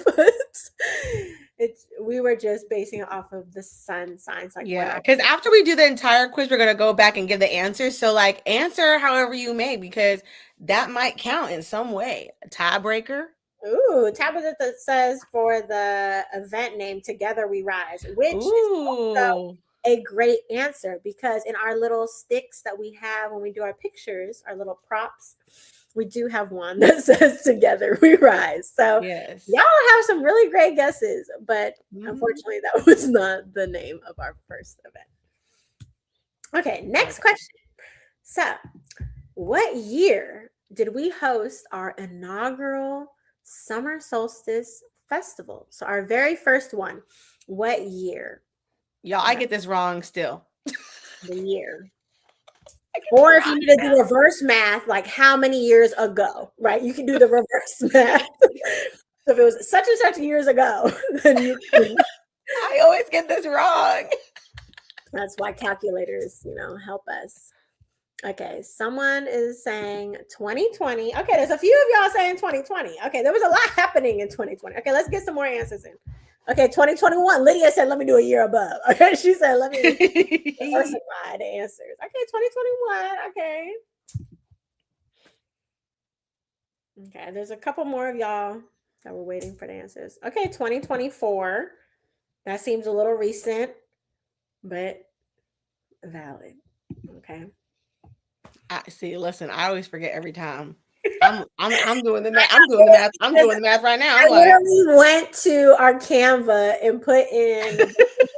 But we were just basing it off of the sun signs. Like yeah, because after we do the entire quiz, we're gonna go back and give the answers. So like answer however you may, because that might count in some way. A tiebreaker. Ooh, Tabitha says for the event name Together We Rise, which is also a great answer because in our little sticks that we have when we do our pictures, our little props, we do have one that says Together We Rise. So yes, y'all have some really great guesses, but unfortunately that was not the name of our first event. Okay, next question. So what year did we host our inaugural Summer Solstice Festival? So our very first one. What year? Y'all, I get this wrong still. The year. Or if you need to do reverse math, like how many years ago, right? You can do the reverse math. So if it was such and such years ago, then you can. I always get this wrong. That's why calculators, help us. Okay, someone is saying 2020. Okay, there's a few of y'all saying 2020. Okay, there was a lot happening in 2020. Okay, let's get some more answers in. Okay, 2021. Lydia said, let me do a year above. Okay, she said, let me diversify the answers. Okay, 2021. Okay. Okay, there's a couple more of y'all that were waiting for the answers. Okay, 2024. That seems a little recent, but valid. Okay. See, listen, I always forget every time. I'm doing the math. I'm doing the math. I'm doing the math right now. I literally went to our Canva and put in the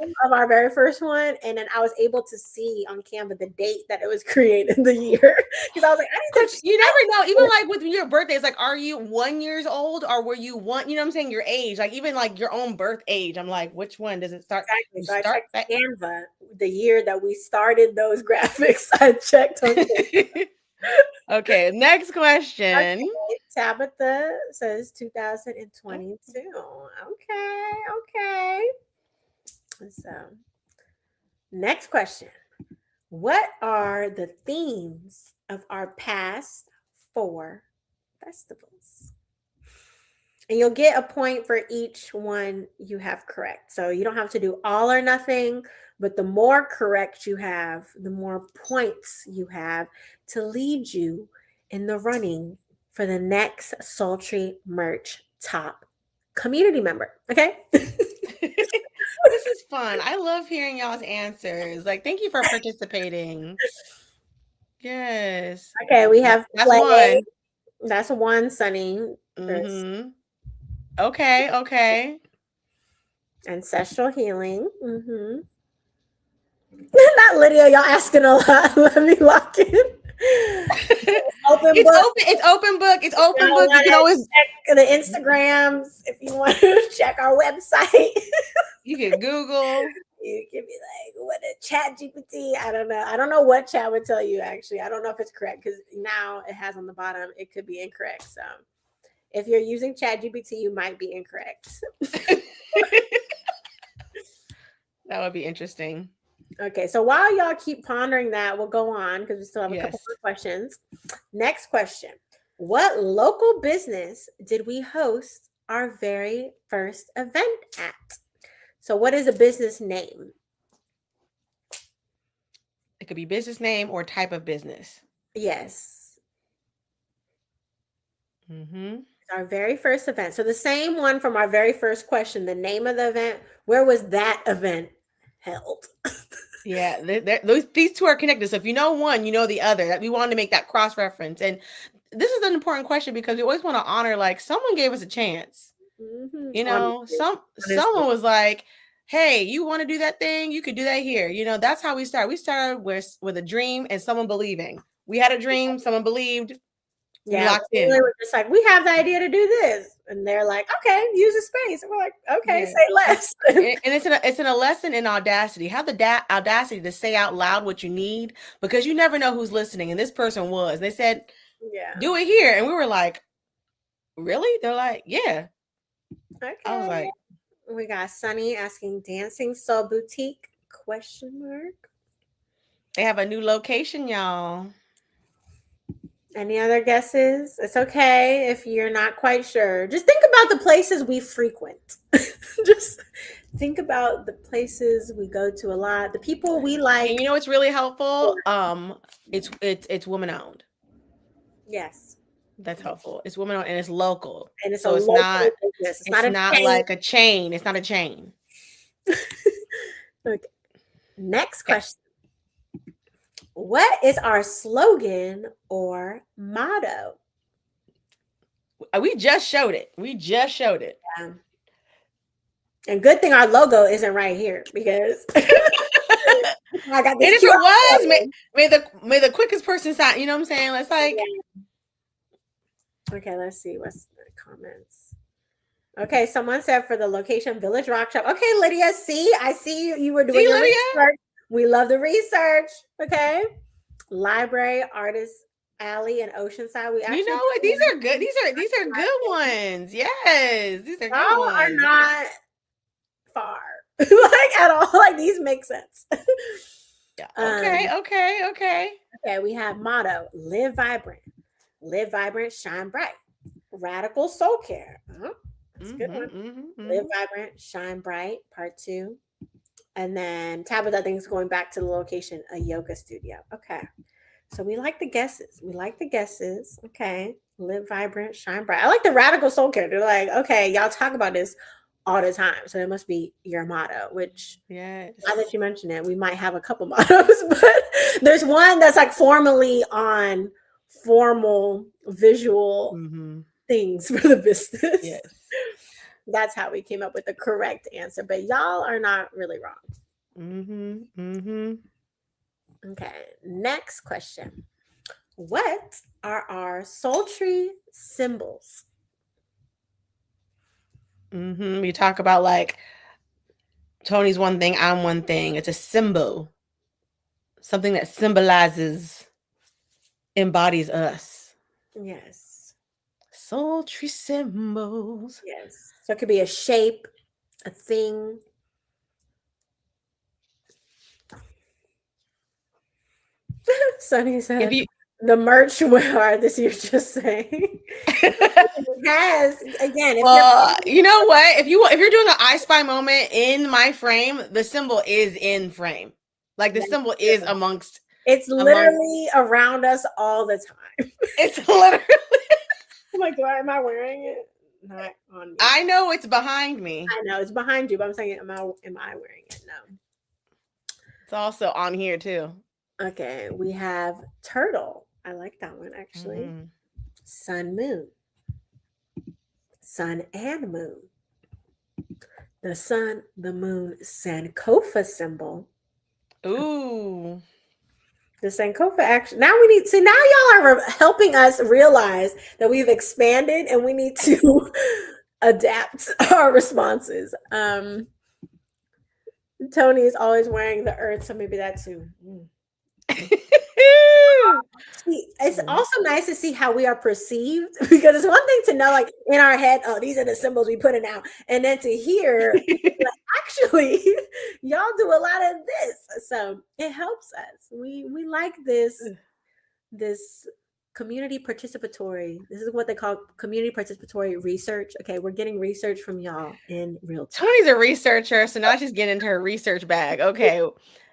name of our very first one, and then I was able to see on Canva the date that it was created, the year. Because I was like, I need to. You never know. Even like with your birthdays, like, are you 1 year old or were you one? You know what I'm saying? Your age, like even like your own birth age. I'm like, which one does it start? Exactly. So I checked Canva the year that we started those graphics. I checked on Canva. Okay, next question. Okay, Tabitha says 2022. Okay. So, next question. What are the themes of our past 4 festivals? And you'll get a point for each one you have correct. So you don't have to do all or nothing, but the more correct you have, the more points you have to lead you in the running for the next Soultry merch top community member. Okay. This is fun. I love hearing y'all's answers. Like, thank you for participating. Yes. Okay, we have that's one. That's one, Sunny. Mm-hmm. Okay. Ancestral healing. Mm-hmm. Not Lydia, y'all asking a lot. Let me lock in. It's open book. You can always check the Instagrams if you want to check our website. You can Google. You can be like, what a chat GPT. I don't know. I don't know what chat would tell you, actually. I don't know if it's correct because now it has on the bottom, it could be incorrect. So if you're using chat GPT, you might be incorrect. That would be interesting. Okay, so while y'all keep pondering that, we'll go on because we still have a couple Yes. more questions. Next question. What local business did we host our very first event at? So, what is a business name? It could be business name or type of business. Yes, Mm-hmm. it's our very first event. So, the same one from our very first question, the name of the event, where was that event held? Yeah, these two are connected. So if you know one, you know the other. That we wanted to make that cross reference, and this is an important question because we always want to honor like someone gave us a chance. Mhm. You know, Honestly. someone was like, "Hey, you want to do that thing? You could do that here." You know, that's how we start. We started with a dream and someone believing. We had a dream, someone believed, we Yeah, locked we really in. were just like, we have the idea to do this. And they're like, okay, use a space. And we're like, okay, Yeah. say And, less. and it's a lesson in audacity. Have the audacity to say out loud what you need because you never know who's listening. And this person was. They said, Yeah. "Do it here," and we were like, "Really?" They're like, "Yeah." I was Okay. like, We got Sunny asking Dancing Soul Boutique question mark. "They have a new location, y'all." Any other guesses? It's okay if you're not quite sure. Just think about the places we frequent. Just think about the places we go to a lot, the people we And like. you know what's really helpful? It's woman owned. Yes. That's helpful. It's woman owned and it's local. And it's a So local business. It's not it's a not chain. like a chain. It's not a chain. Okay. Next Okay. question. What is our slogan or motto? We just showed it. We just showed it. And good thing our logo isn't right here because I got And this if it QR was, code. may the quickest person sign, you know what I'm saying? It's like, Okay, let's see what's the comments. Okay, someone said for the location, Village Rock Shop. Okay, Lydia, see, I see you. You were doing see, your Lydia? research. We love the research. Okay, Library, Artist Alley, and Oceanside. We You actually know what? These are good. These are good ones. Yes, these are good y'all are ones. not far, like at all. Like these make sense. Yeah. um, Okay. Okay. Okay. okay, we have motto: live vibrant, shine bright. Radical soul care. That's a good Mm-hmm. one. Mm-hmm. Live Mm-hmm. vibrant, shine bright. Part 2. And then Tabitha, I think, is going back to the location, a yoga studio. Okay. So we like the guesses. We like the guesses. Okay. Live vibrant, shine bright. I like the radical soul care. They're like, okay, y'all talk about this all the time. So it must be your motto, which now that Yes. you mention it, we might have a couple mottos, but there's one that's like formally on formal visual Mm-hmm. things for the business. Yes. That's how we came up with the correct answer. But y'all are not really wrong. Mm-hmm. Mm-hmm. Okay, next question. What are our sultry symbols? Mm-hmm. You talk about like Tony's one thing, I'm one thing. It's a symbol, something that symbolizes, embodies us. Yes. Sultry symbols. Yes. So it could be a shape, a thing. Sunny If said you the merch wear this you're just saying. Yes. Again, if you're well, you know what? If you're doing an I Spy moment in my frame, the symbol is in frame. Like the that's symbol is true. It's among. literally around us all the time. It's literally. I'm like, am I wearing it? Not on me. I know it's behind me. I know it's behind you, but I'm saying, am I wearing it? No. It's also on here too. Okay, we have turtle. I like that one actually. Mm-hmm. Sun, moon, sun and moon. The sun, the moon, Sankofa symbol. Ooh. The Sankofa action. Now we need see. Now y'all are helping us realize that we've expanded and we need to adapt our responses. Tony is always wearing the earth, so maybe that too. It's also nice to see how we are perceived because it's one thing to know, like in our head, oh, these are the symbols we put in out, and then to hear, like, actually, y'all do a lot of this. So it helps us. We like this community participatory. This is what they call community participatory research. Okay, we're getting research from y'all in real time. Tony's a researcher, so now she's getting into her research bag. Okay.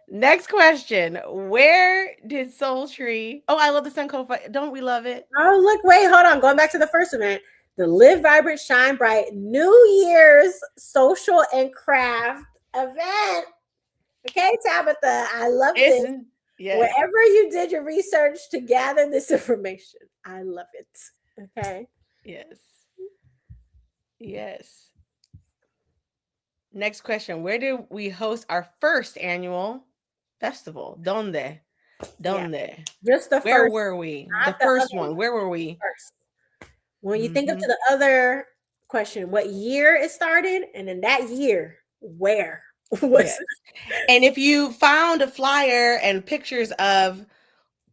Next question. Where did Soultry? Oh, I love the Sun Cold. Don't we love it? Oh, look, wait, hold on. Going back to the first event, the Live Vibrant, Shine Bright New Year's social and craft event. Okay, Tabitha, I love this. Yes. Wherever you did your research to gather this information, I love it. Okay. Yes. Yes. Next question. Where did we host our first annual festival? Donde? Yeah. Just the Where first. were we? The first one. Where were we? First. When you think of to the other question, what year it started, and in that year, where was yes. And if you found a flyer and pictures of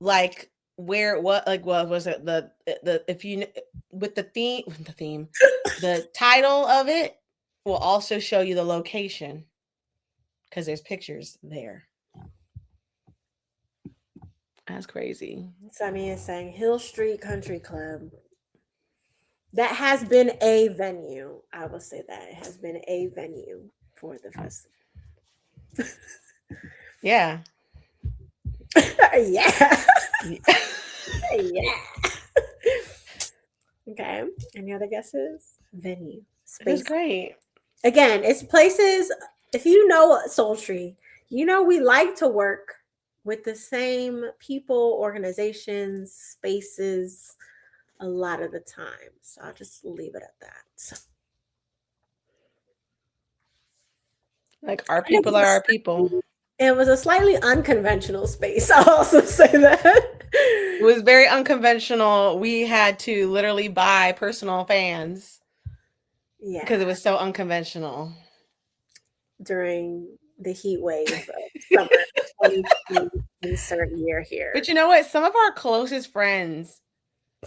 like where what like what was it the if you with the theme the title of it will also show you the location because there's pictures there. That's crazy. Sunny is saying Hill Street Country Club. That has been a venue. I will say that it has been a venue for the festival. Yeah. Yeah. Yeah. Okay. Any other guesses? Venue. Space. That's great. Again, it's places. If you know Soultry, you know we like to work with the same people, organizations, spaces a lot of the time. So I'll just leave it at that. Like our people are our people. It was a slightly unconventional space. I'll also say that. It was very unconventional. We had to literally buy personal fans. Yeah. Because it was so unconventional. During the heat wave of summer insert year here. But you know what? Some of our closest friends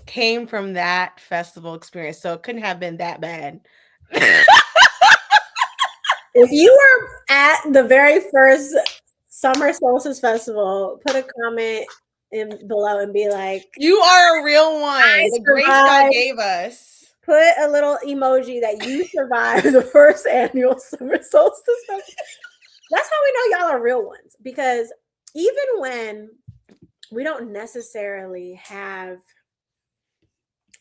came from that festival experience, so it couldn't have been that bad. If you were at the very first Summer Solstice Festival, put a comment in below and be like, "You are a real one. The grace God gave us." Put a little emoji that you survived the first annual Summer Solstice Festival. That's how we know y'all are real ones, because even when we don't necessarily have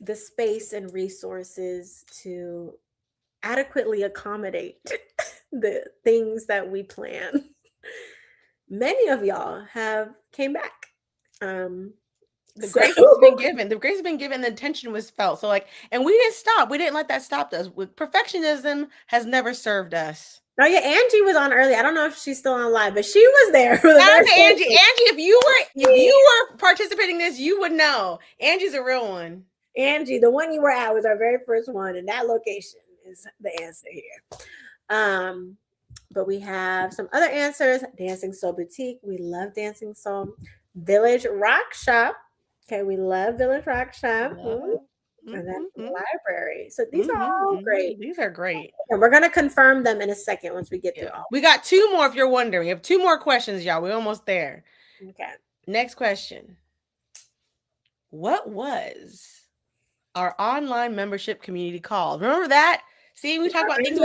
the space and resources to adequately accommodate the things that we plan, many of y'all have came back. The grace has been given. The grace has been given. The attention was felt. So and we didn't stop. We didn't let that stop us. Perfectionism has never served us. Oh yeah, Angie was on early. I don't know if she's still on live, but she was there. For Angie, if you were participating in this, you would know. Angie's a real one. Angie, the one you were at was our very first one, and that location is the answer here. But we have some other answers. Dancing Soul Boutique. We love Dancing Soul. Village Rock Shop. Okay, we love Village Rock Shop. And then the library. So these are all great. These are great. And we're going to confirm them in a second once we get through all. We got two more if you're wondering. We have two more questions, y'all. We're almost there. Okay. Next question. What was our online membership community called? Remember that? See, we talk about things.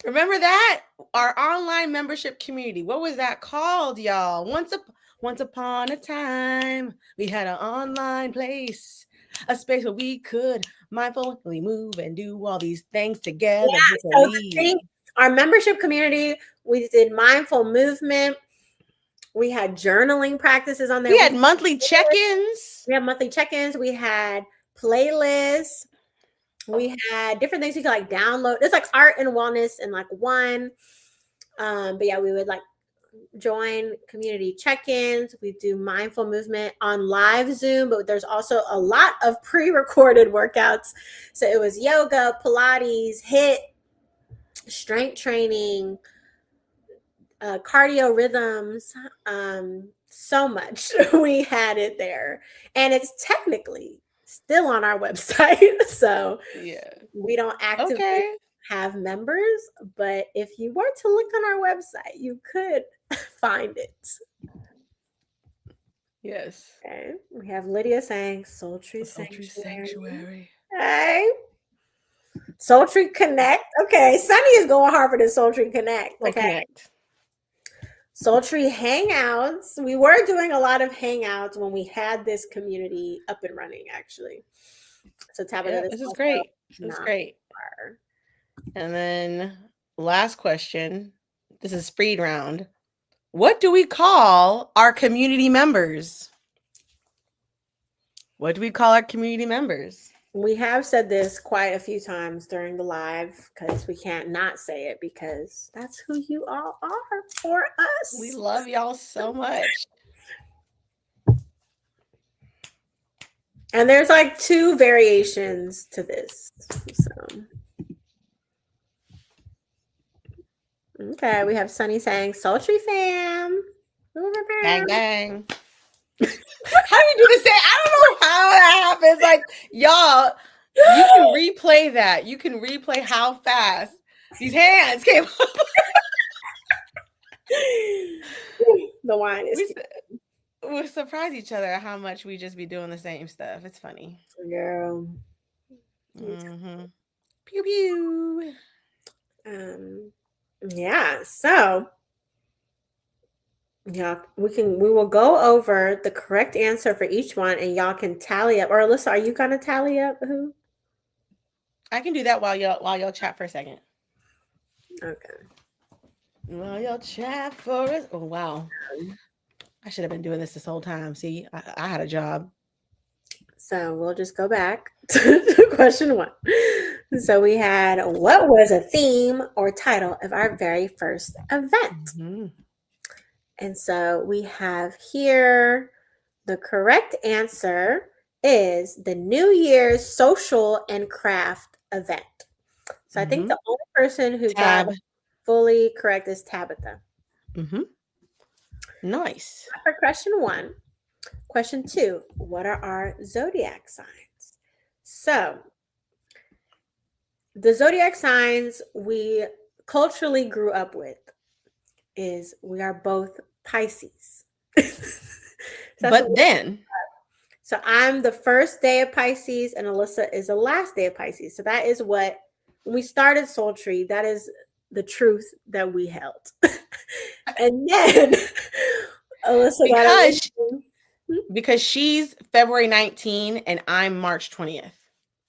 Remember that? Our online membership community. What was that called, y'all? Once upon a time, we had an online place, a space where we could mindfully move and do all these things together. Yeah, so our membership community, we did mindful movement. We had journaling practices on there. We had monthly check-ins. We had playlists. We had different things you could download. It's art and wellness in one. But yeah, we would join community check-ins. We do mindful movement on live Zoom, but there's also a lot of pre-recorded workouts. So it was yoga, Pilates, HIIT, strength training, cardio rhythms, so much. We had it there, and it's technically still on our website. So yeah, we don't actively have members, but if you were to look on our website, you could find it. Yes. Okay. We have Lydia saying Soultry Soultry Sanctuary. Sanctuary. Okay. Soultry Connect. Okay. Sunny is going Harvard and Soultry Connect. Well, Okay. connect. Soultry Hangouts. We were doing a lot of Hangouts when we had this community up and running, actually. So Tabitha, Yeah, this this is also great. This is not great. far. And then last question. This is speed round. What do we call our community members? What do we call our community members? We have said this quite a few times during the live because we can't not say it because that's who you all are for us. We love y'all so much. And there's like 2 variations to this. So okay, we have Sunny saying Sultry fam. Bang bang. How do you do the same? I don't know how that happens. Like, y'all, you can replay that. You can replay how fast these hands came up. The wine is We surprise each other how much we just be doing the same stuff. It's funny. girl. Mm-hmm. Pew pew. Yeah, so yeah, we will go over the correct answer for each one and y'all can tally up. Or Alyssa, are you gonna tally up who? I can do that while y'all chat for a second. Okay. While y'all chat for us. Oh wow. I should have been doing this whole time. See, I had a job. So we'll just go back to question 1. So we had, what was a theme or title of our very first event? Mm-hmm. And so we have here the correct answer is the New Year's social and craft event. So I think the only person who got it fully correct is Tabitha. Mm-hmm. Nice. For question 1. Question 2, what are our zodiac signs? So the zodiac signs we culturally grew up with is we are both Pisces. So I'm the first day of Pisces and Alyssa is the last day of Pisces. So that is what, when we started Soultry, that is the truth that we held. And then Alyssa because she's February 19 and I'm March 20th.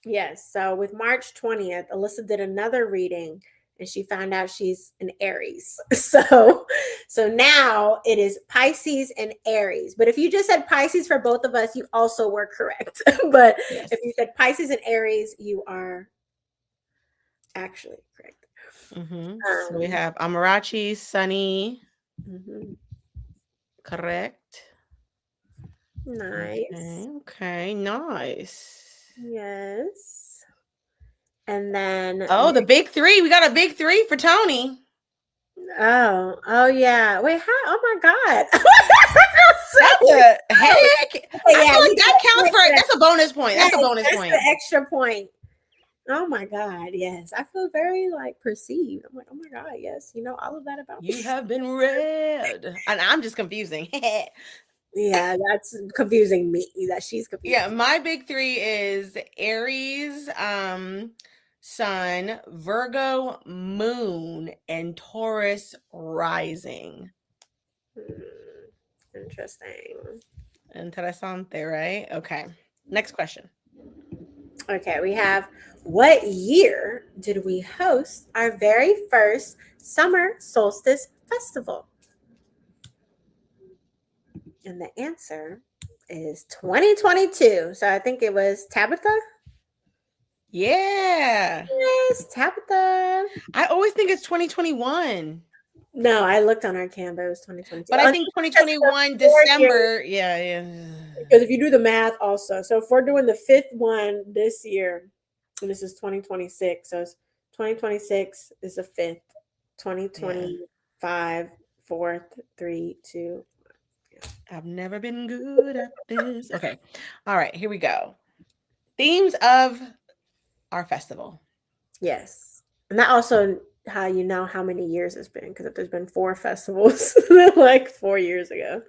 Yes. So with March 20th, Alyssa did another reading and she found out she's an Aries. So now it is Pisces and Aries. But if you just said Pisces for both of us, you also were correct. But yes. If you said Pisces and Aries, you are actually correct. Mm-hmm. So we have Amarachi, Sunny. Mm-hmm. Correct. Nice. Okay, nice. Yes. And then the big 3. We got a big 3 for Tony. Oh yeah. Wait, how? Oh my God. That's a heck. I feel like that counts for it. That's a bonus point. That's a bonus point. That's an extra point. Oh my God. Yes. I feel very like perceived. I'm like, oh my God, yes. You know all of that about me. You have been read. And I'm just confusing. Yeah, that's confusing me. That she's confused. Yeah, my big 3 is Aries, Sun, Virgo, Moon, and Taurus rising. Interesting. Interesante, right? Okay. Next question. Okay, we have, what year did we host our very first summer solstice festival? And the answer is 2022. So I think it was Tabitha. Yeah. Yes, Tabitha. I always think it's 2021. No, I looked on our Canva. It was 2022. But I think 2021 December. Yeah. Because if you do the math also. So if we're doing the 5th one this year, and this is 2026. So it's 2026 is the 5th. 2025, 4th, 3, 2. I've never been good at this. Okay. All right, here we go. Themes of our festival. Yes. And that also how you know how many years it's been, because if there's been 4 festivals, like 4 years ago.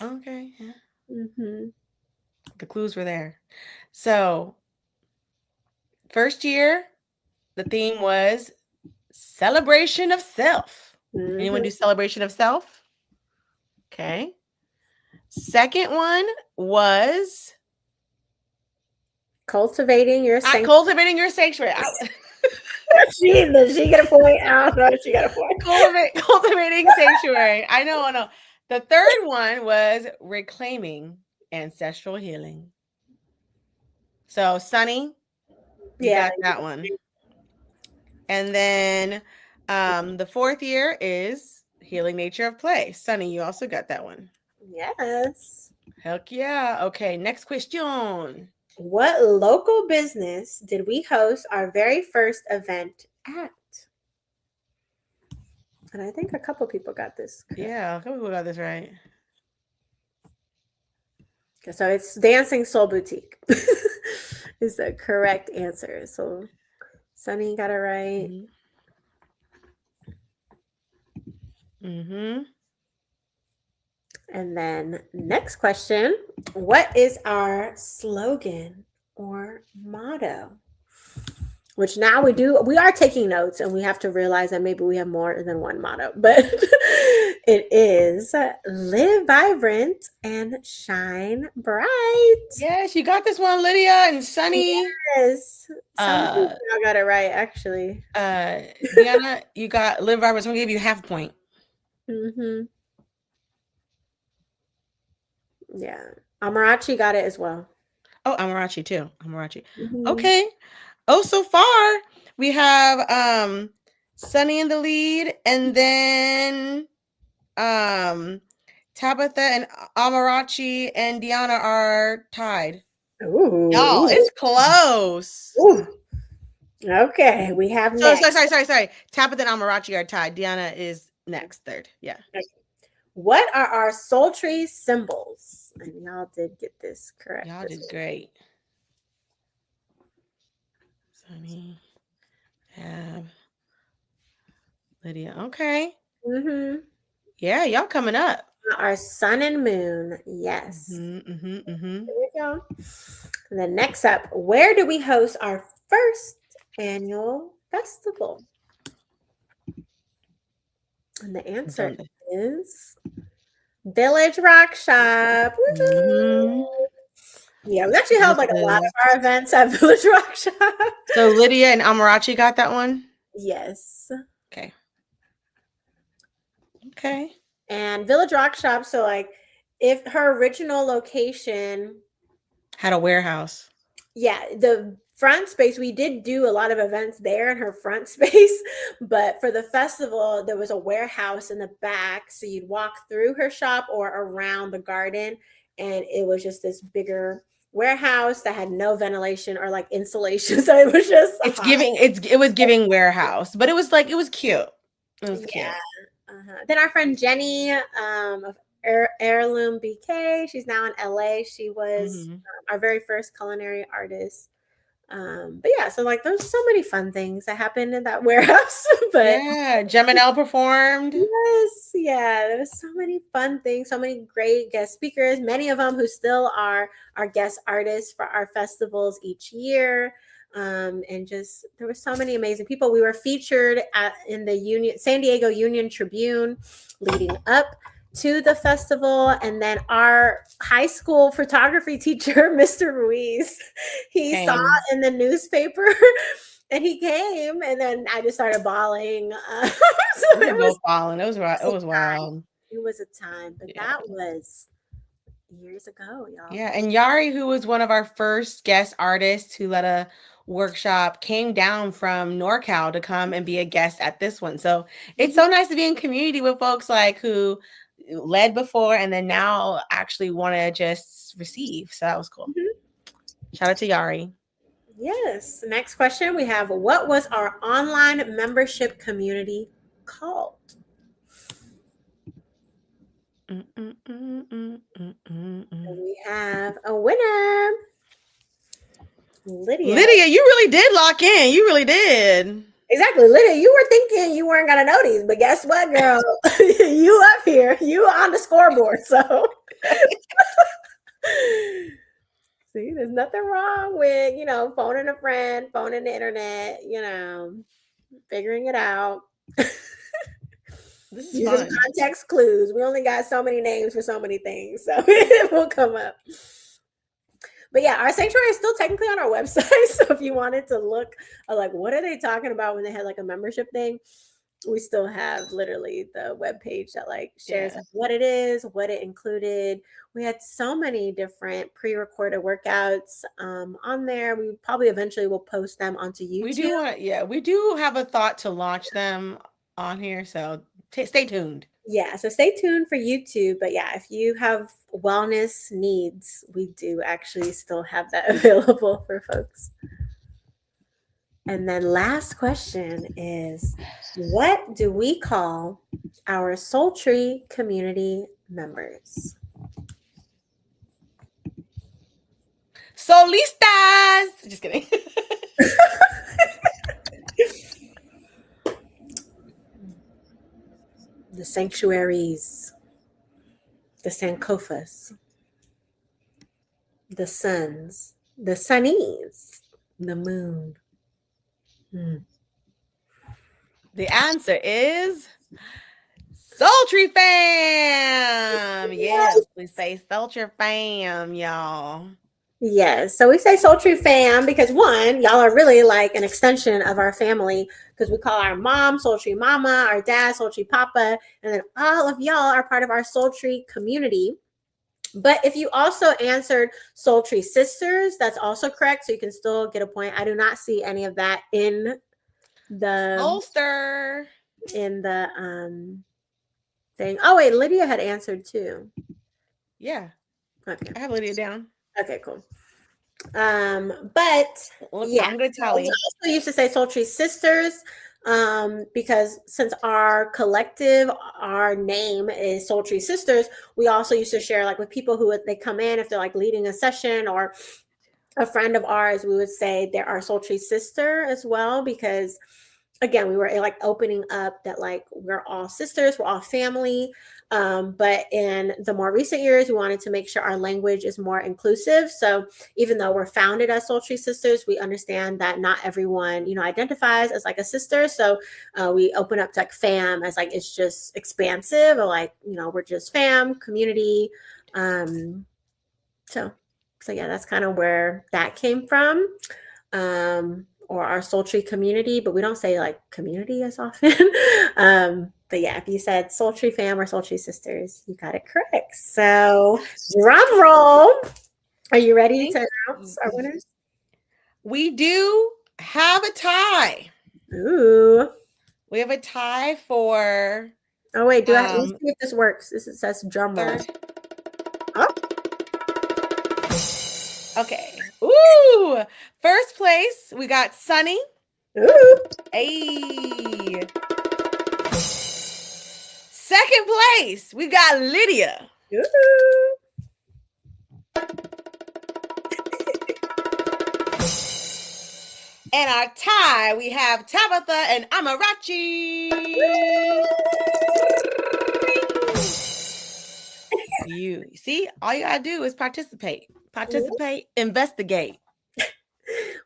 Okay. Yeah. Mhm. The clues were there. So, first year, the theme was celebration of self. Anyone Mhm. do celebration of self? Okay. Second one was Cultivating your cultivating your sanctuary. Does she get a point? I don't know if she got a point. Cultivating sanctuary. I know, I know. The third one was reclaiming ancestral healing. So, Sunny, you Yeah. got that one. And then the fourth year is healing nature of play. Sunny, you also got that one. Yes. Heck yeah. Okay, next question. What local business did we host our very first event at? And I think a couple people got this correct. Yeah, a couple people got this right. So it's Dancing Soul Boutique is the correct answer. So Sunny got it right. Mm-hmm. Mm-hmm. And then next question, what is our slogan or motto? Which now we are taking notes and we have to realize that maybe we have more than one motto, but it is live vibrant and shine bright. Yes, you got this one, Lydia and Sunny. Yes. Some people Uh got it right, actually. Deanna, you got live vibrant. So I'm gonna give you half a point. Hmm. Yeah. Amarachi got it as well. Oh, Amarachi too. Amarachi. Hmm. Okay. Oh, so far we have Sunny in the lead, and then um Tabitha and Amarachi and Deanna are tied. Y'all, Ooh. it's close. Ooh. Okay, we have So next. sorry. Tabitha and Amarachi are tied. Deanna is next, third. Yeah. What are our sultry symbols? And y'all did get this correct Y'all as did well. great. Sunny, Tab, Lydia. Okay. Mm-hmm. Yeah, y'all coming up. Our sun and moon. Yes. Mm-hmm. Here we go. And then next up, where do we host our first annual festival? And the answer Done. is Village Rock Shop. Mm-hmm. Woo! Yeah, we actually held This like a lot of is our events at Village Rock Shop. so Lydia and Amarachi got that one. Yes. Okay. Okay. And Village Rock Shop, so like if her original location, Had a warehouse. yeah, the front space, we did do a lot of events there in her front space, but for the festival, there was a warehouse in the back. So you'd walk through her shop or around the garden, and it was just this bigger warehouse that had no ventilation or like insulation. So it was just hot. It was giving warehouse, but it was cute. It was cute. Yeah. Then our friend Jenny of Heirloom BK, she's now in LA. She was Mm-hmm. our very first culinary artist. But yeah, so like there's so many fun things that happened in that warehouse. But Yeah, Geminel performed. yes, yeah, there was so many fun things, so many great guest speakers, many of them who still are our guest artists for our festivals each year. And just there were so many amazing people. We were featured in the San Diego Union Tribune leading up to the festival, and then our high school photography teacher, Mr. Ruiz, he saw Came. in the newspaper and he came, and then I just started bawling. So We it were was both falling. It was right. It a was time. wild. It was a time, but Yeah. that was years ago, y'all. Yeah. And Yari, who was one of our first guest artists who led a workshop, came down from NorCal to come and be a guest at this one. So it's so nice to be in community with folks like who led before and then now actually want to just receive. So that was cool. Mhm. Shout out to Yari. Yes. Next question we have, what was our online membership community called? We have a winner. Lydia. Lydia, you really did lock in. You really did. Exactly. Lydia, you were thinking you weren't gonna know these, but guess what, girl? You up here. You on the scoreboard. So see, there's nothing wrong with, phoning a friend, phoning the internet, figuring it out. This is Using fun. context clues. We only got so many names for so many things, so it will come up. But yeah, our sanctuary is still technically on our website. So if you wanted to look like what are they talking about when they had like a membership thing, we still have literally the web page that like shares Yeah. like what it is, what it included. We had so many different pre-recorded workouts on there. We probably eventually will post them onto We YouTube. do want to, yeah, we do have a thought to launch them on here. So stay tuned. Yeah, so stay tuned for YouTube. But yeah, if you have wellness needs, we do actually still have that available for folks. And then last question is, what do we call our Soultry community members? Solistas. Just kidding. The sanctuaries, the Sankofas, the suns, the sunnies, the moon. The answer is Soultry fam. Yes, we say Soultry fam, y'all. Yes. So we say Soultry fam because one, y'all are really like an extension of our family because we call our mom Soultry mama, our dad Soultry papa, and then all of y'all are part of our Soultry community. But if you also answered Soultry sisters, that's also correct. So you can still get a point. I do not see any of that the Soulster. in the thing. Oh wait, Lydia had answered too. Yeah. Okay. I have Lydia down. Okay, cool. But Look, yeah, I'm gonna so we tally. also used to say Sultry Sisters, because since our collective, our name is Sultry Sisters, we also used to share like with people who they come in if they're like leading a session or a friend of ours, we would say they're our Sultry sister as well because again we were like opening up that like we're all sisters, we're all family. But in the more recent years we wanted to make sure our language is more inclusive, so even though we're founded as Soultry sisters, we understand that not everyone identifies as like a sister, so we open up to like fam as like it's just expansive or like we're just fam community. Um so so yeah, that's kind of where that came from, or our sultry community, but we don't say like community as often. But yeah, if you said sultry fam or sultry sisters, you got it correct. So drum roll. Are you ready to announce our winners? We do have a tie. Ooh. We have a tie for Oh wait, let's see if this works. This it says drum roll. third. Oh. Okay. Ooh. First place, we got Sunny. Ooh. Hey. Second place, we got Lydia. Ooh. And our tie, we have Tabitha and Amarachi. You see, all you gotta do is participate, investigate.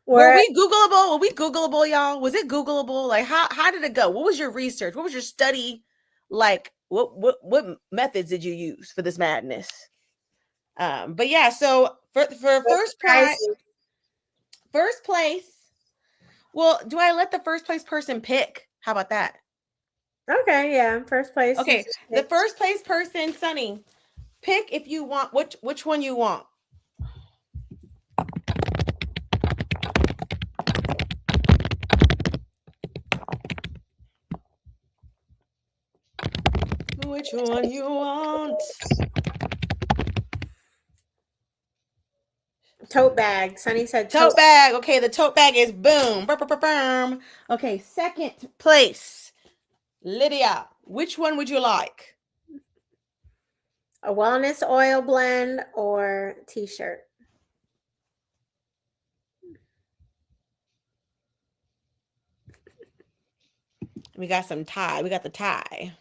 Were we Googleable? Were we Googleable, y'all? Was it Googleable? Like, how did it go? What was your research? What was your study? Like, what methods did you use for this madness? But yeah, so for first place. Well, do I let the first place person pick? How about that? Okay, yeah, first place. Okay, the first place person, Sunny, pick if you want which one you want. Which one you want? Tote bag. Sunny said tote bag. Okay, the tote bag is boom. Boom. Okay, second place, Lydia. Which one would you like? A wellness oil blend or t-shirt? We got some Thai. We got the Thai.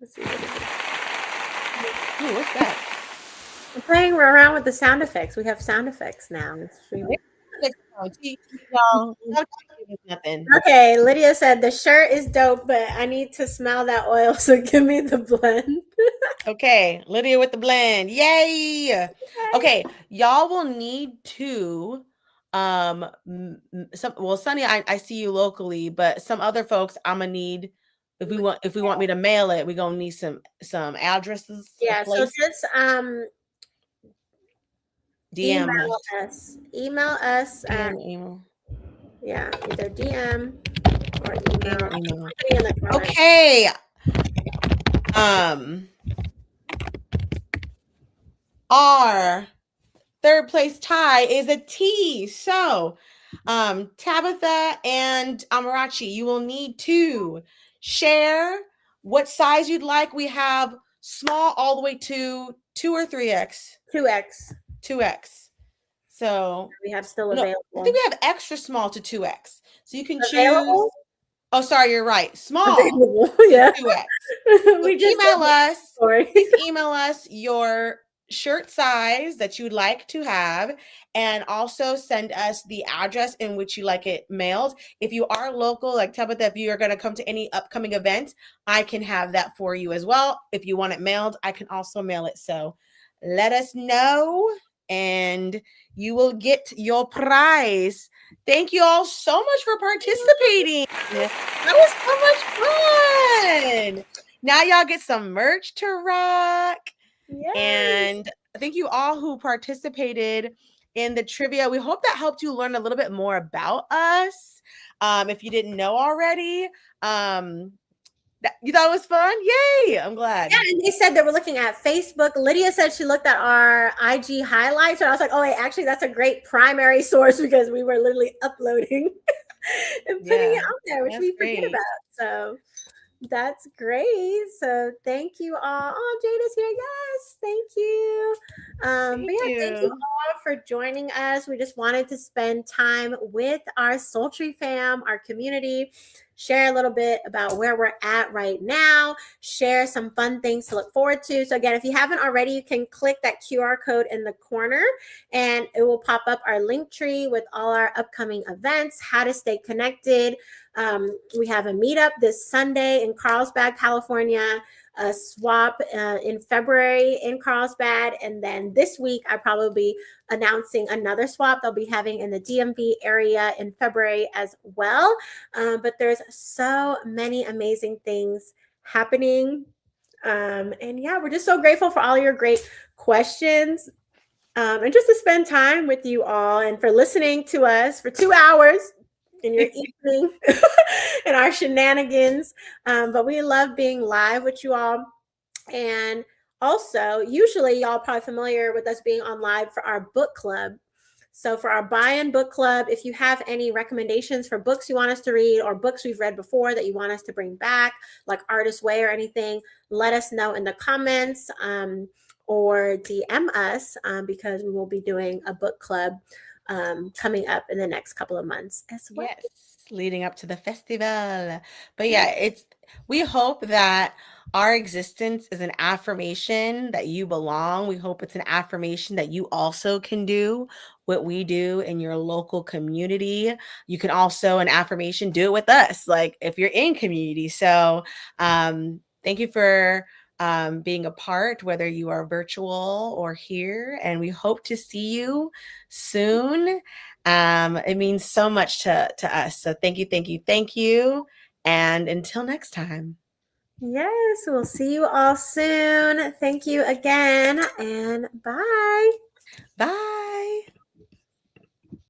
Let's see. Ooh, what's that? We're playing around with the sound effects. We have sound effects now. Y'all, don't give us nothing. Okay, Lydia said the shirt is dope, but I need to smell that oil, so give me the blend. Okay, Lydia with the blend. Yay! Okay, y'all will need to Sunny, I see you locally, but some other folks I'm gonna need if we want me to mail it, we're gonna need some addresses, a Yeah, so place, just DM email us. us. Email us at Email. yeah, either DM or DM email. or email. Put me in the comments. Okay. Our third place tie is a T. So, Tabitha and Amarachi, you will need to share what size you'd like. We have small all the way to 2 or 3X. 2X. 2X. So, We have still no, available. I think we have extra small to 2X. So you can choose. Available? Oh, sorry, you're right. Small Available. to Yeah. 2X. So We just email us. sorry. Please email us your shirt size that you would like to have, and also send us the address in which you like it mailed. If you are local, like Tabitha, if you are going to come to any upcoming event, I can have that for you as well. If you want it mailed, I can also mail it. So let us know, and you will get your prize. Thank you all so much for participating. That was so much fun. Now y'all get some merch to rock. Yes. And thank you all who participated in the trivia. We hope that helped you learn a little bit more about us. If you didn't know already, you thought it was fun? Yay! I'm glad. Yeah, and they said they were looking at Facebook. Lydia said she looked at our IG highlights, and I was like, oh, wait, actually, that's a great primary source because we were literally uploading and putting it out there, which we forget about. So that's great. So thank you all. Oh, Jada's here. Yes, thank you. Thank you all for joining us. We just wanted to spend time with our Soultry fam, our community, share a little bit about where we're at right now, share some fun things to look forward to. So again, if you haven't already, you can click that QR code in the corner and it will pop up our link tree with all our upcoming events, how to stay connected. We have a meetup this Sunday in Carlsbad, California, a swap in February in Carlsbad. And then this week, I probably be announcing another swap they'll be having in the DMV area in February as well. But there's so many amazing things happening. And yeah, we're just so grateful for all your great questions. And just to spend time with you all and for listening to us for 2 hours in your evening and our shenanigans. But we love being live with you all. And also, usually y'all probably familiar with us being on live for our book club. So for our buy-in book club, if you have any recommendations for books you want us to read or books we've read before that you want us to bring back, like Artist Way or anything, let us know in the comments or DM us because we will be doing a book club coming up in the next couple of months as well. Yes, leading up to the festival. But yeah, we hope that our existence is an affirmation that you belong. We hope it's an affirmation that you also can do what we do in your local community. You can also an affirmation do it with us, like if you're in community. So thank you for being a part, whether you are virtual or here, and we hope to see you soon. It means so much to us. So thank you, thank you, thank you. And until next time. Yes, we'll see you all soon. Thank you again and bye. Bye.